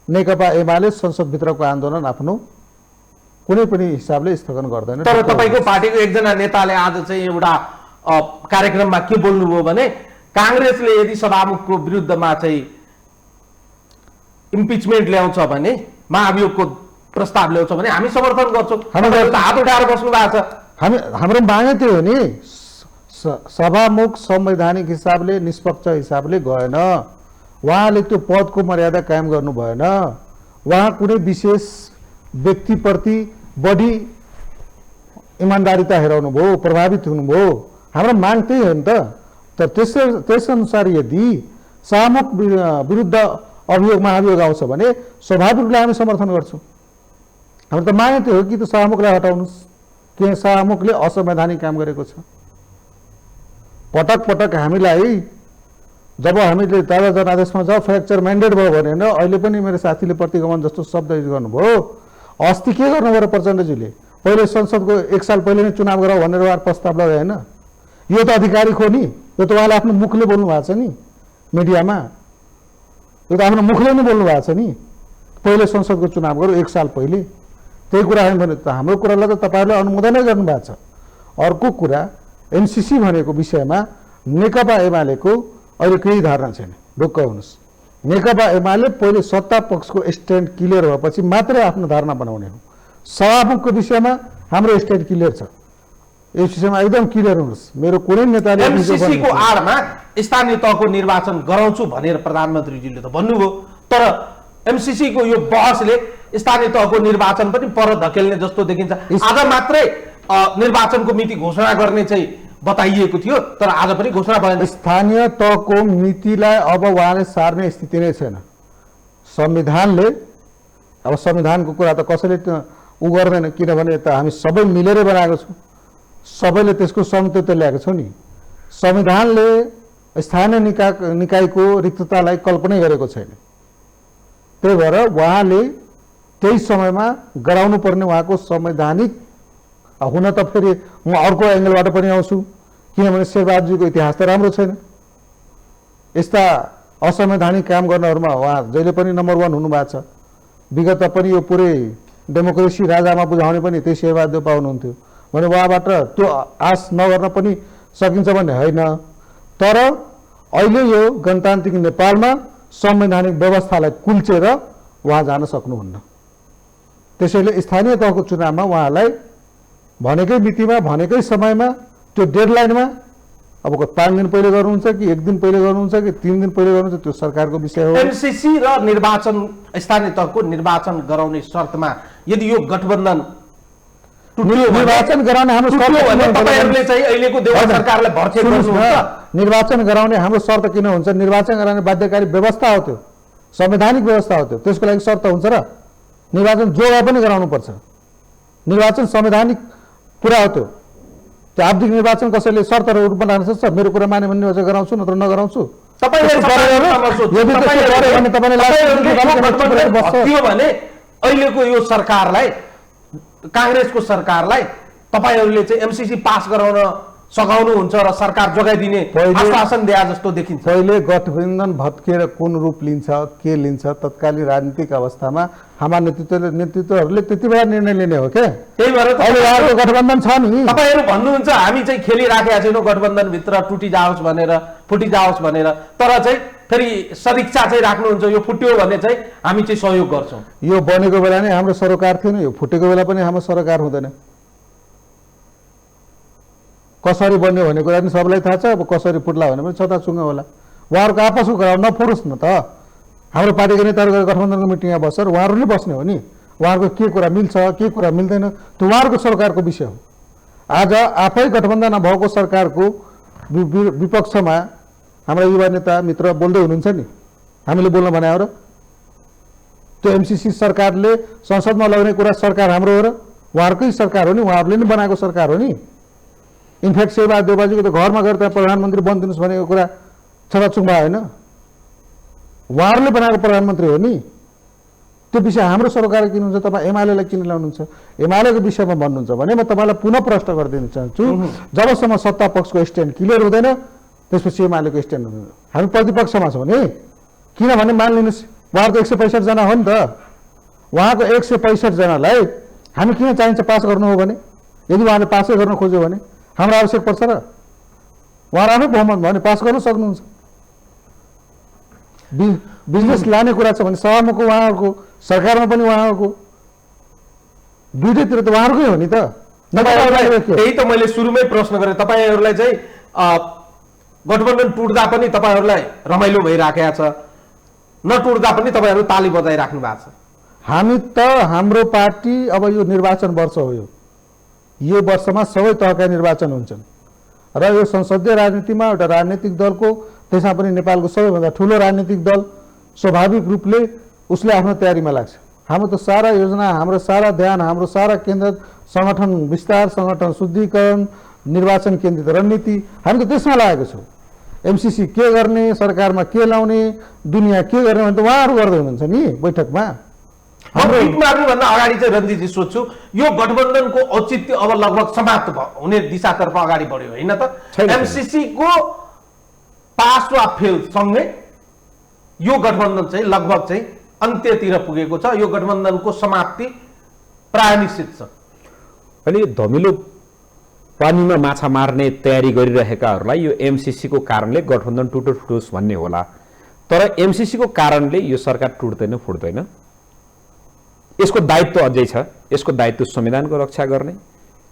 नेकपा एमाले संसदभित्रको आन्दोलन आफ्नो कुनै पनि हिसाबले स्थगन गर्दैन तर तपाईँको पार्टीको एकजना नेताले आज चाहिँ एउटा कार्यक्रममा के बोल्नुभयो भने काङ्ग्रेसले यदि सभामुखको विरुद्धमा चाहिँ इम्पिचमेन्ट ल्याउँछ भने महाभियोगको प्रस्ताव ल्याउँछ भने हामी समर्थन गर्छौँ हात उठाएर बस्नु भएको छ हाम्रो माग त्यो हो नि सभामुख संवैधानिक हिसाबले निष्पक्ष हिसाबले गएन उहाँले त्यो पदको मर्यादा कायम गर्नु भएन उहाँ कुनै विशेष व्यक्तिप्रति बढी इमान्दारिता हेराउनु भयो प्रभावित हुनुभयो हाम्रो माग त्यही हो नि त तर त्यसअनुसार यदि सभामुख विरुद्ध अभियोग महाभियोग आउँछ भने स्वाभाविक रूपले हामी समर्थन गर्छौँ हाम्रो त माग त्यो हो कि त्यो सभामुखलाई हटाउनुहोस् के सभामुखले असंवैधानिक काम गरेको छ पटक पटक हामीलाई जब हामीले दादा जनादेशमा जब फ्र्याक्चर म्यान्डेट भयो भने अहिले पनि मेरो साथीले प्रतिगमन जस्तो शब्द युज गर्नुभयो अस्ति के गर्नुभयो र प्रचण्डजीले पहिले संसदको 1 साल पहिले नै चुनाव गराऊ भनेर उहाँ प्रस्ताव लगाए होइन यो त आधिकारिक हो नि यो त उहाँले आफ्नो मुखले बोल्नु भएको छ नि मिडियामा यो त आफ्नो मुखले नै बोल्नु भएको छ नि पहिले संसदको चुनाव गरौँ 1 साल पहिले त्यही कुरा हामी भने त हाम्रो कुरालाई त तपाईँहरूले अनुमोदनै गर्नुभएको छ अर्को कुरा एमसीसी भनेको विषयमा नेकपा एमालेको अहिले केही धारणा छैन ढुक्क हुनुहोस् नेकपा एमाले पहिले सत्ता पक्षको स्ट्यान्ड क्लियर भएपछि मात्रै आफ्नो धारणा बनाउने हो सभामुखको विषयमा हाम्रो स्ट्यान्ड क्लियर छ यस विषयमा एकदम क्लियर हुनुहोस् मेरो कुनै नेताले एमसीसीको आडमा स्थानीय तहको निर्वाचन गराउँछु भनेर प्रधानमन्त्रीजीले त भन्नुभयो तर एमसीसीको यो बहसले स्थानीय तहको निर्वाचन पनि पर धकेल्ने जस्तो देखिन्छ आज मात्रै निर्वाचनको मिति घोषणा गर्ने चाहिँ बताइएको थियो तर आज पनि घोषणा भएन स्थानीय तहको मितिलाई अब उहाँले सार्ने स्थिति नै छैन संविधानले अब संविधानको कुरा त कसैले उ गर्दैन किनभने त हामी सबै मिलेरै बनाएको छौँ सबैले त्यसको संहिता ल्याएको छौँ नि संविधानले स्थानीय निकायको रिक्ततालाई कल्पनै गरेको छैन त्यही भएर उहाँले त्यही समयमा गराउनु पर्ने उहाँको संवैधानिक हुन त फेरि म अर्को एङ्गलबाट पनि आउँछु किनभने शेरबहादुरजीको इतिहास त राम्रो छैन यस्ता असंवैधानिक काम गर्नेहरूमा उहाँ जहिले पनि नम्बर 1 हुनुभएको छ। विगत पनि यो पुरै डेमोक्रेसी राजामा बुझाउने पनि त्यही शेरबहादुर देउपा हुनुहुन्थ्यो भने उहाँबाट त्यो आश नगर्न पनि सकिन्छ भन्ने होइन। तर अहिले यो गणतान्त्रिक नेपालमा संवैधानिक व्यवस्थालाई कुल्चेर उहाँ जान सक्नुहुन्न। त्यसैले स्थानीय तहको चुनावमा उहाँलाई भनेकै मितिमा भनेकै समयमा त्यो डेडलाइनमा अब 5 दिन पहिले गर्नुहुन्छ कि 1 दिन पहिले गर्नुहुन्छ कि 3 दिन पहिले गर्नुहुन्छ त्यो सरकारको विषय हो। एमसीसी र निर्वाचन स्थानीय तहको निर्वाचन गराउने शर्तमा यदि यो गठबन्धन निर्वाचन गराउने हाम्रो तपाईहरुले चाहिँ अहिलेको देउवा सरकारलाई भर्ती गर्नुहुन्छ। निर्वाचन गराउने हाम्रो शर्त किन हुन्छ? निर्वाचन गराउने बाध्यकारी व्यवस्था हो, त्यो संवैधानिक व्यवस्था हो, त्यो त्यसको लागि शर्त हुन्छ र निर्वाचन जो भए पनि गराउनु पर्छ। निर्वाचन संवैधानिक कुरा हो, त्यो आवधिक निर्वाचन कसैले शर्तहरू रूपमा लान सक्छ? मेरो कुरा माने भने निर्वाचन गराउँछु नत्र नगराउँछु। भने अहिलेको यो सरकारलाई कांग्रेसको सरकारलाई तपाईहरुले चाहिँ एमसीसी पास गराउन सघाउनुहुन्छ र सरकार जोगाइदिने आश्वासन दिए जस्तो देखिन्छ। पहिले गठबन्धन भत्किएर कुन रूप लिन्छ के लिन्छ तत्कालीन राजनीतिक अवस्थामा हाम्रा नेतृत्वहरूले त्यति बेला निर्णय लिने हो के। त्यही भएर अहिले गठबन्धन छ नि। तपाईहरु भन्नुहुन्छ हामी चाहिँ खेलिराखेका छैनौं गठबन्धन भित्र टुटी जाओस् भनेर फुटी जाओस् भनेर, तर चाहिँ फेरि सदिच्छा चाहिँ राख्नुहुन्छ यो फुट्यो भने चाहिँ हामी चाहिँ सहयोग गर्छौं। यो बनेको बेला नै हाम्रो सरकार थिएन, यो फुटेको बेला पनि हाम्रो सरकार हुँदैन। कसरी बन्यो भन्ने कुरा पनि सबैलाई थाहा छ। अब कसरी फुट्ला भने पनि छताछुङ्ग होला। उहाँहरूको आपसको कुरा नफुरोस् न त। हाम्रो पार्टीको नेताहरू गठबन्धनको मिटिङमा बसेर उहाँहरू नै बस्ने हो नि। उहाँहरूको के कुरा मिल्छ के कुरा मिल्दैन त्यो उहाँहरूको सरकारको विषय हो। आज आफै गठबन्धन भएको सरकारको विपक्षमा हाम्रा युवा नेता मित्र बोल्दै हुनुहुन्छ नि, हामीले बोल्न बनायो र? त्यो एमसीसी सरकारले संसदमा लगाउने कुरा सरकार हाम्रो हो र उहाँहरूकै सरकार हो नि, उहाँहरूले नै बनाएको सरकार हो नि। इनफ्याक्ट शेरबहादुर देउपाजीको त घरमा गएर त्यहाँ प्रधानमन्त्री बनिदिनुहोस् भनेको कुरा छताछुङ्ग होइन, उहाँहरूले बनाएको प्रधानमन्त्री हो नि। त्यो विषय हाम्रो सरकारले किन हुन्छ? तपाईँ एमालेलाई किन ल्याउनुहुन्छ? एमालेको विषयमा भन्नुहुन्छ भने म तपाईँलाई पुनः प्रश्न गरिदिन चाहन्छु। जबसम्म सत्ता पक्षको स्ट्यान्ड क्लियर हुँदैन त्यसपछि एमालेको स्ट्यान्ड हुँदैन। हामी प्रतिपक्षमा छौँ नि। किनभने मानिलिनुहोस् उहाँहरू त 165 जना हो नि त। उहाँको 165 जनालाई हामी किन चाहिन्छ पास गर्नु हो भने? यदि उहाँले पासै गर्न खोज्यो भने हाम्रो आवश्यक पर्छ र? उहाँ आफै बहुमत भने पास गर्न सक्नुहुन्छ। बिजनेस लाने कुरा छ भने सभामुख उहाँहरूको, सरकारमा पनि उहाँहरूको, दुईटैतिर त उहाँहरूकै हो नि त। त्यही त मैले सुरुमै प्रश्न गरेँ। तपाईहरुलाई चाहिँ गठबन्धन टुट्दा पनि तपाईहरुलाई रमाइलो भइराखेको छ, नटुट्दा पनि तपाईहरु ताली बजाइराख्नु भएको छ। हामी त हाम्रो पार्टी अब यो निर्वाचन वर्ष हो, यो वर्षमा सबै तहका निर्वाचन हुन्छन् र यो संसदीय राजनीतिमा एउटा राजनीतिक दलको, त्यसमा पनि नेपालको सबैभन्दा ठुलो राजनीतिक दल स्वाभाविक रूपले उसले आफ्नो तयारीमा लाग्छ। हाम्रो त सारा योजना, हाम्रो सारा ध्यान, हाम्रो सारा केन्द्र संगठन विस्तार, संगठन शुद्धिकरण, निर्वाचन केन्द्रित रणनीति हामी त त्यसमा लागेको छौँ। एमसीसी के गर्ने, सरकारमा के लाउने, दुनियाँ के गर्ने भने त उहाँहरू गर्दै हुनुहुन्छ नि बैठकमा। मार्नुभन्दा अगाडि चाहिँ रन्जीतजी सोध्छु, यो गठबन्धनको औचित्य अब लगभग समाप्त हुने दिशातर्फ अगाडि बढ्यो होइन त? एमसीसी को पास वा फेल सँगै यो गठबन्धन चाहिँ लगभग चाहिँ अन्त्यतिर पुगेको छ। यो गठबन्धनको समाप्ति प्राय निश्चित छ। अनि धमिलो पानीमा माछा मार्ने तयारी गरिरहेकाहरूलाई यो एमसीसी को कारणले गठबन्धन टुटोस् भन्ने होला, तर एमसीसी को कारणले यो सरकार टुट्दैन फुट्दैन। यसको दायित्व अझै छ। यसको दायित्व संविधानको रक्षा गर्ने,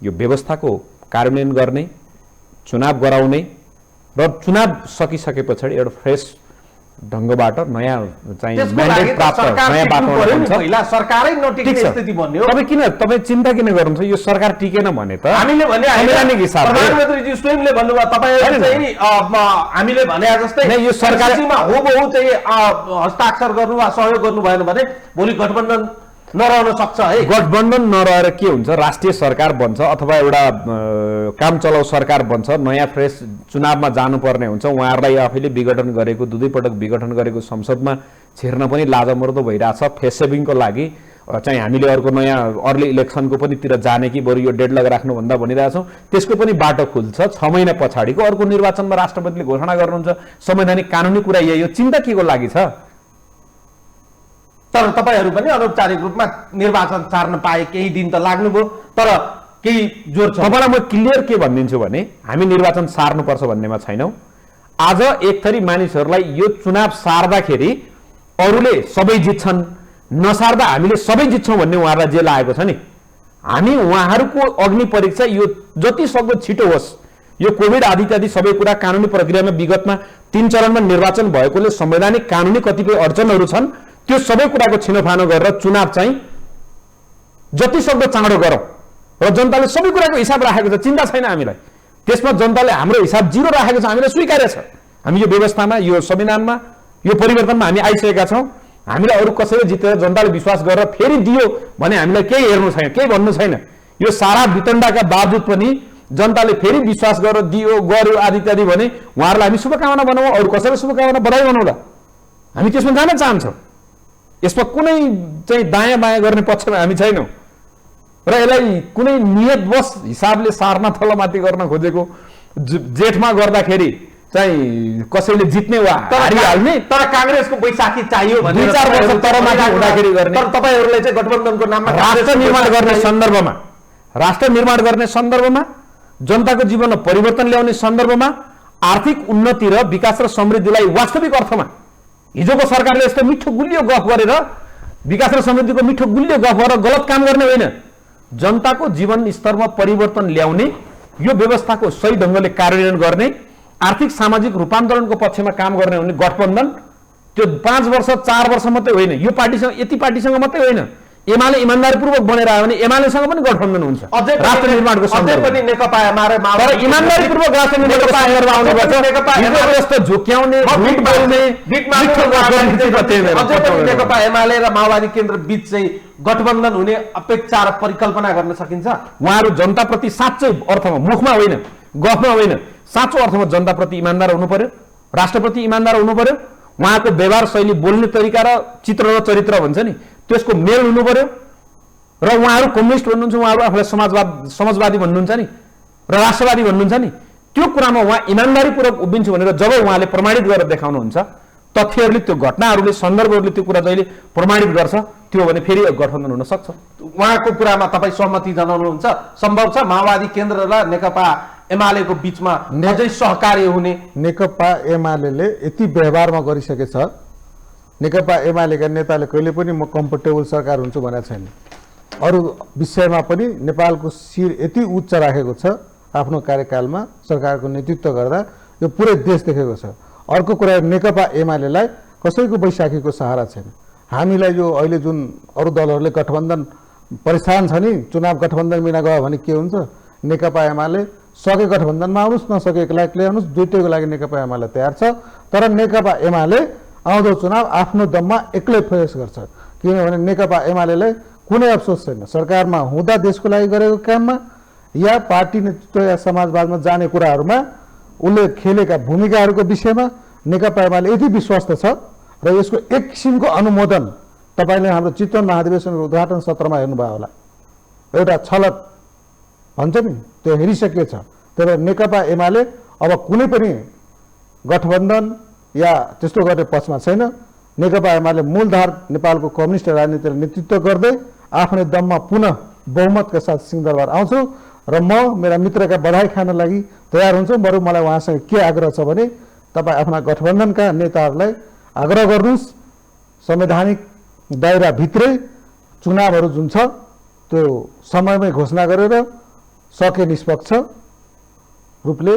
यो व्यवस्थाको कार्यान्वयन गर्ने, चुनाव गराउने र चुनाव सकिसके पछाडि एउटा फ्रेस ढंगबाट नयाँ चाहिँ म्यान्डेट प्राप्त, नयाँ वातावरण पहिला सरकारै नटिक्ने स्थिति बन्यो। तपाईँ चिन्ता किन गर्नुहुन्छ? यो सरकार टिकेन भने त हामीले भने संवैधानिक हिसाबले प्रधानमन्त्रीजी स्वयंले भन्नुभयो, तपाईहरु चाहिँ हामीले भने जस्तै यो सरकारमा होबहु चाहिँ हस्ताक्षर गर्नु वा सहयोग गर्नु भएन भने भोलि गठबन्धन नरहन सक्छ है। गठबन्धन नरहेर के हुन्छ? राष्ट्रिय सरकार बन्छ अथवा एउटा काम चलाउ सरकार बन्छ, नयाँ फ्रेस चुनावमा जानुपर्ने हुन्छ। उहाँहरूलाई आफैले विघटन गरेको, दुई पटक विघटन गरेको संसदमा छिर्न पनि लाजमर्दो भइरहेछ फेस सेभिङको लागि। चाहिँ हामीले अर्को नयाँ अर्ली इलेक्सनको पनि तिर जाने कि बरु यो डेडलक राख्नुभन्दा भनिरहेछौँ, त्यसको पनि बाटो खुल्छ। 6 महिना पछाडिको अर्को निर्वाचनमा राष्ट्रपतिले घोषणा गर्नुहुन्छ संवैधानिक कानुनी कुरा यही हो। चिन्ता के को लागि छ? तर तपाईँहरू पनि अनौपचारिक रूपमा निर्वाचन सार्न पाए, केही दिन त लाग्नुभयो, तर केही जोर छ। तपाईँलाई म क्लियर के भनिदिन्छु भने हामी निर्वाचन सार्नुपर्छ भन्नेमा छैनौँ। आज एक थरी मानिसहरूलाई यो चुनाव सार्दाखेरि अरूले सबै जित्छन्, नसार्दा हामीले सबै जित्छौँ भन्ने उहाँहरूलाई जे लागेको छ नि, हामी उहाँहरूको अग्नि परीक्षा यो जति सक्दो छिटो होस्। यो कोभिड आदि इत्यादि सबै कुरा कानुनी प्रक्रियामा विगतमा 3 चरणमा निर्वाचन भएकोले संवैधानिक कानुनी कतिपय अडचनहरू छन्, त्यो सबै कुराको छिनोफानो गरेर चुनाव चाहिँ जति सक्दो चाँडो गरौँ र जनताले सबै कुराको हिसाब राखेको छ, चिन्ता छैन हामीलाई। त्यसमा जनताले हाम्रो हिसाब 0 राखेको छ, हामीलाई स्वीकार्य छ। हामी यो व्यवस्थामा, यो संविधानमा, यो परिवर्तनमा हामी आइसकेका छौँ। हामीलाई अरू कसैले जितेर जनताले विश्वास गरेर फेरि दियो भने हामीलाई केही हेर्नु छैन, केही भन्नु छैन। यो सारा वितण्डाका बावजुद पनि जनताले फेरि विश्वास गरेर दियो, गर्यो आदि इत्यादि भने उहाँहरूलाई हामी शुभकामना बनाउँ, अरू कसैलाई शुभकामना बधाई बनाउँला। हामी त्यसमा जान चाहन्छौँ। यसमा कुनै चाहिँ दायाँ बायाँ गर्ने पक्षमा हामी छैनौँ र यसलाई कुनै नियतवश हिसाबले सार्न थलोमाथि गर्न खोजेको जेठमा गर्दाखेरि चाहिँ कसैले जित्ने वा हारिहाल्ने, तर काङ्ग्रेसको बैशाखी चाहियो भने 2-4 वर्ष तरमाथि हुँदाखेरि गर्ने। तर तपाईँहरूले चाहिँ गठबन्धनको नाममा राष्ट्र निर्माण गर्ने सन्दर्भमा, राष्ट्र निर्माण गर्ने सन्दर्भमा, जनताको जीवनमा परिवर्तन ल्याउने सन्दर्भमा, आर्थिक उन्नति र विकास र समृद्धिलाई वास्तविक अर्थमा हिजोको सरकारले यस्तो मिठो गुलियो गफ गरेर विकास र समृद्धिको मिठो गुलियो गफ गरेर गलत काम गर्ने होइन, जनताको जीवन स्तरमा परिवर्तन ल्याउने, यो व्यवस्थाको सही ढङ्गले कार्यान्वयन गर्ने, आर्थिक सामाजिक रूपान्तरणको पक्षमा काम गर्ने हुने गठबन्धन त्यो 5 वर्ष 4 वर्ष मात्रै होइन, यो पार्टीसँग यति पार्टीसँग मात्रै होइन, एमाले इमानदारीपूर्वक बनेर आयो भने एमालेसँग पनि गठबन्धन हुन्छ राष्ट्र निर्माणको सन्दर्भमा। पनि नेकपा एमाले तर इमानदारीपूर्वक राष्ट्र निर्माणको सन्दर्भमा आउनुपर्छ। जस्तो झुक्याउने, झुट बोल्ने, नेकपा एमाले र माओवादी केन्द्र बीच चाहिँ गठबन्धन हुने अपेक्षा र परिकल्पना गर्न सकिन्छ। उहाँहरू जनताप्रति साँच्चै अर्थमा, मुखमा होइन, गफमा होइन, साँचो अर्थमा जनताप्रति इमानदार हुनु पर्यो, राष्ट्रप्रति इमानदार हुनु पर्यो। उहाँको व्यवहार शैली, बोल्ने तरिका र चित्र र चरित्र भन्छ नि, त्यसको मेल हुनु पर्यो। र उहाँहरू कम्युनिस्ट भन्नुहुन्छ, उहाँहरू आफूलाई समाजवादी भन्नुहुन्छ नि र राष्ट्रवादी भन्नुहुन्छ नि, त्यो कुरामा उहाँ इमानदारीपूर्वक उभिन्छु भनेर जब उहाँले प्रमाणित गरेर देखाउनुहुन्छ, तथ्यहरूले, त्यो घटनाहरूले, सन्दर्भहरूले त्यो कुरा जहिले प्रमाणित गर्छ, त्यो भने फेरि गठबन्धन हुन सक्छ। उहाँको कुरामा तपाईँ सहमति जनाउनुहुन्छ? सम्भव छ माओवादी केन्द्र र नेकपा एमालेको बीचमा अझै सहकार्य हुने? नेकपा एमाले यति व्यवहारमा गरिसकेछ, नेकपा एमालेका नेताले कहिले पनि म कम्फर्टेबल सरकार हुन्छु भनेको छैन। अरू विषयमा पनि नेपालको शिर यति उच्च राखेको छ आफ्नो कार्यकालमा, सरकारको नेतृत्व गर्दा यो पुरै देश देखेको छ। अर्को कुरा, नेकपा एमालेलाई कसैको बैशाखीको सहारा छैन। हामीलाई यो अहिले जुन अरू दलहरूले गठबन्धन परेशान छ नि, चुनाव गठबन्धन बिना गयो भने के हुन्छ, नेकपा एमाले सके गठबन्धनमा आउनुहोस्, नसके एक्लै आउनुहोस्, दुईटैको लागि नेकपा एमाले तयार छ। तर नेकपा एमाले आउँदो चुनाव आफ्नो दममा एक्लै फेस गर्छ, किनभने नेकपा एमालेलाई कुनै अफसोस छैन सरकारमा हुँदा देशको लागि गरेको काममा या पार्टी नेतृत्व या समाजवादमा जाने कुराहरूमा उसले खेलेका भूमिकाहरूको विषयमा। नेकपा एमाले यति विश्वस्त छ र यसको एक किसिमको अनुमोदन तपाईँले हाम्रो चितवन महाधिवेशनको उद्घाटन सत्रमा हेर्नुभयो होला, एउटा छलक भन्छ नि, त्यो हेरिसकेको छ। त्यही भएर नेकपा एमाले अब कुनै पनि गठबन्धन या त्यस्तो गर्ने पक्षमा छैन। नेकपा एमाले मूलधार नेपालको कम्युनिस्ट राजनीतिलाई नेतृत्व गर्दै आफ्नै दममा पुनः बहुमतका साथ सिंहदरबार आउँछु र म मेरा मित्रका बधाई खान लागि तयार हुन्छु। बरु मलाई उहाँसँग के आग्रह छ भने तपाईँ आफ्ना गठबन्धनका नेताहरूलाई आग्रह गर्नुहोस्, संवैधानिक दायराभित्रै चुनावहरू जुन छ त्यो समयमै घोषणा गरेर सके निष्पक्ष रूपले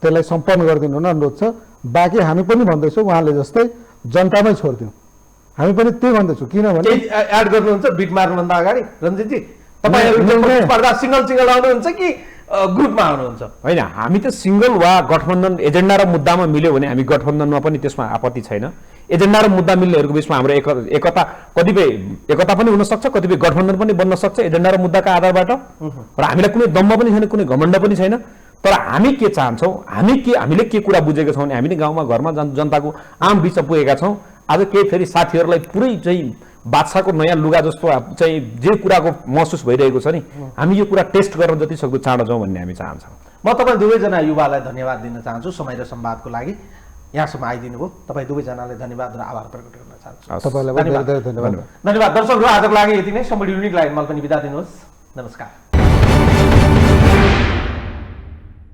त्यसलाई सम्पन्न गरिदिनु हुन अनुरोध छ। बाँकी हामी पनि भन्दैछौँ उहाँले जस्तै जनतामै छोडिदिउँ, हामी पनि त्यही भन्दैछौँ। किनभने एड गर्नुहुन्छ बिट मार्नुभन्दा अगाडि रञ्जितजी, तपाईँहरू स्पर्धा सिंगल आउनुहुन्छ कि ग्रुपमा आउनुहुन्छ? होइन, हामी त सिंगल वा गठबन्धन एजेन्डा र मुद्दामा मिल्यो भने हामी गठबन्धनमा पनि त्यसमा आपत्ति छैन। एजेन्डा र मुद्दा मिल्नेहरूको बिचमा हाम्रो एकता, कतिपय एकता पनि हुन सक्छ, कतिपय गठबन्धन पनि बन्न सक्छ एजेन्डा र मुद्दाका आधारबाट। र हामीलाई कुनै दम्ब पनि छैन, कुनै घमण्ड पनि छैन। तर हामी के चाहन्छौँ, हामीले के कुरा बुझेका छौँ भने हामी नै गाउँमा घरमा जनताको आम बिचमा पुगेका छौँ। आज केही फेरि साथीहरूलाई पुरै चाहिँ बादशाहको नयाँ लुगा जस्तो चाहिँ जे कुराको महसुस भइरहेको छ नि हामी यो कुरा टेस्ट गर्न जति सक्दो चाँडो जाउँ भन्ने हामी चाहन्छौँ। म तपाईँ दुवैजना युवालाई धन्यवाद दिन चाहन्छु समय र संवादको लागि। यहाँसम्म आइदिनु भयो, तपाईँ दुवैजनाले धन्यवाद र आभार प्रकट गर्न चाहन्छु। तपाईँलाई पनि धेरै धेरै धन्यवाद। धन्यवाद दर्शकहरू, आजको लागि यति नै। सम्बडी युनिक लाइनमा पनि बिदा दिनुहोस्। नमस्कार।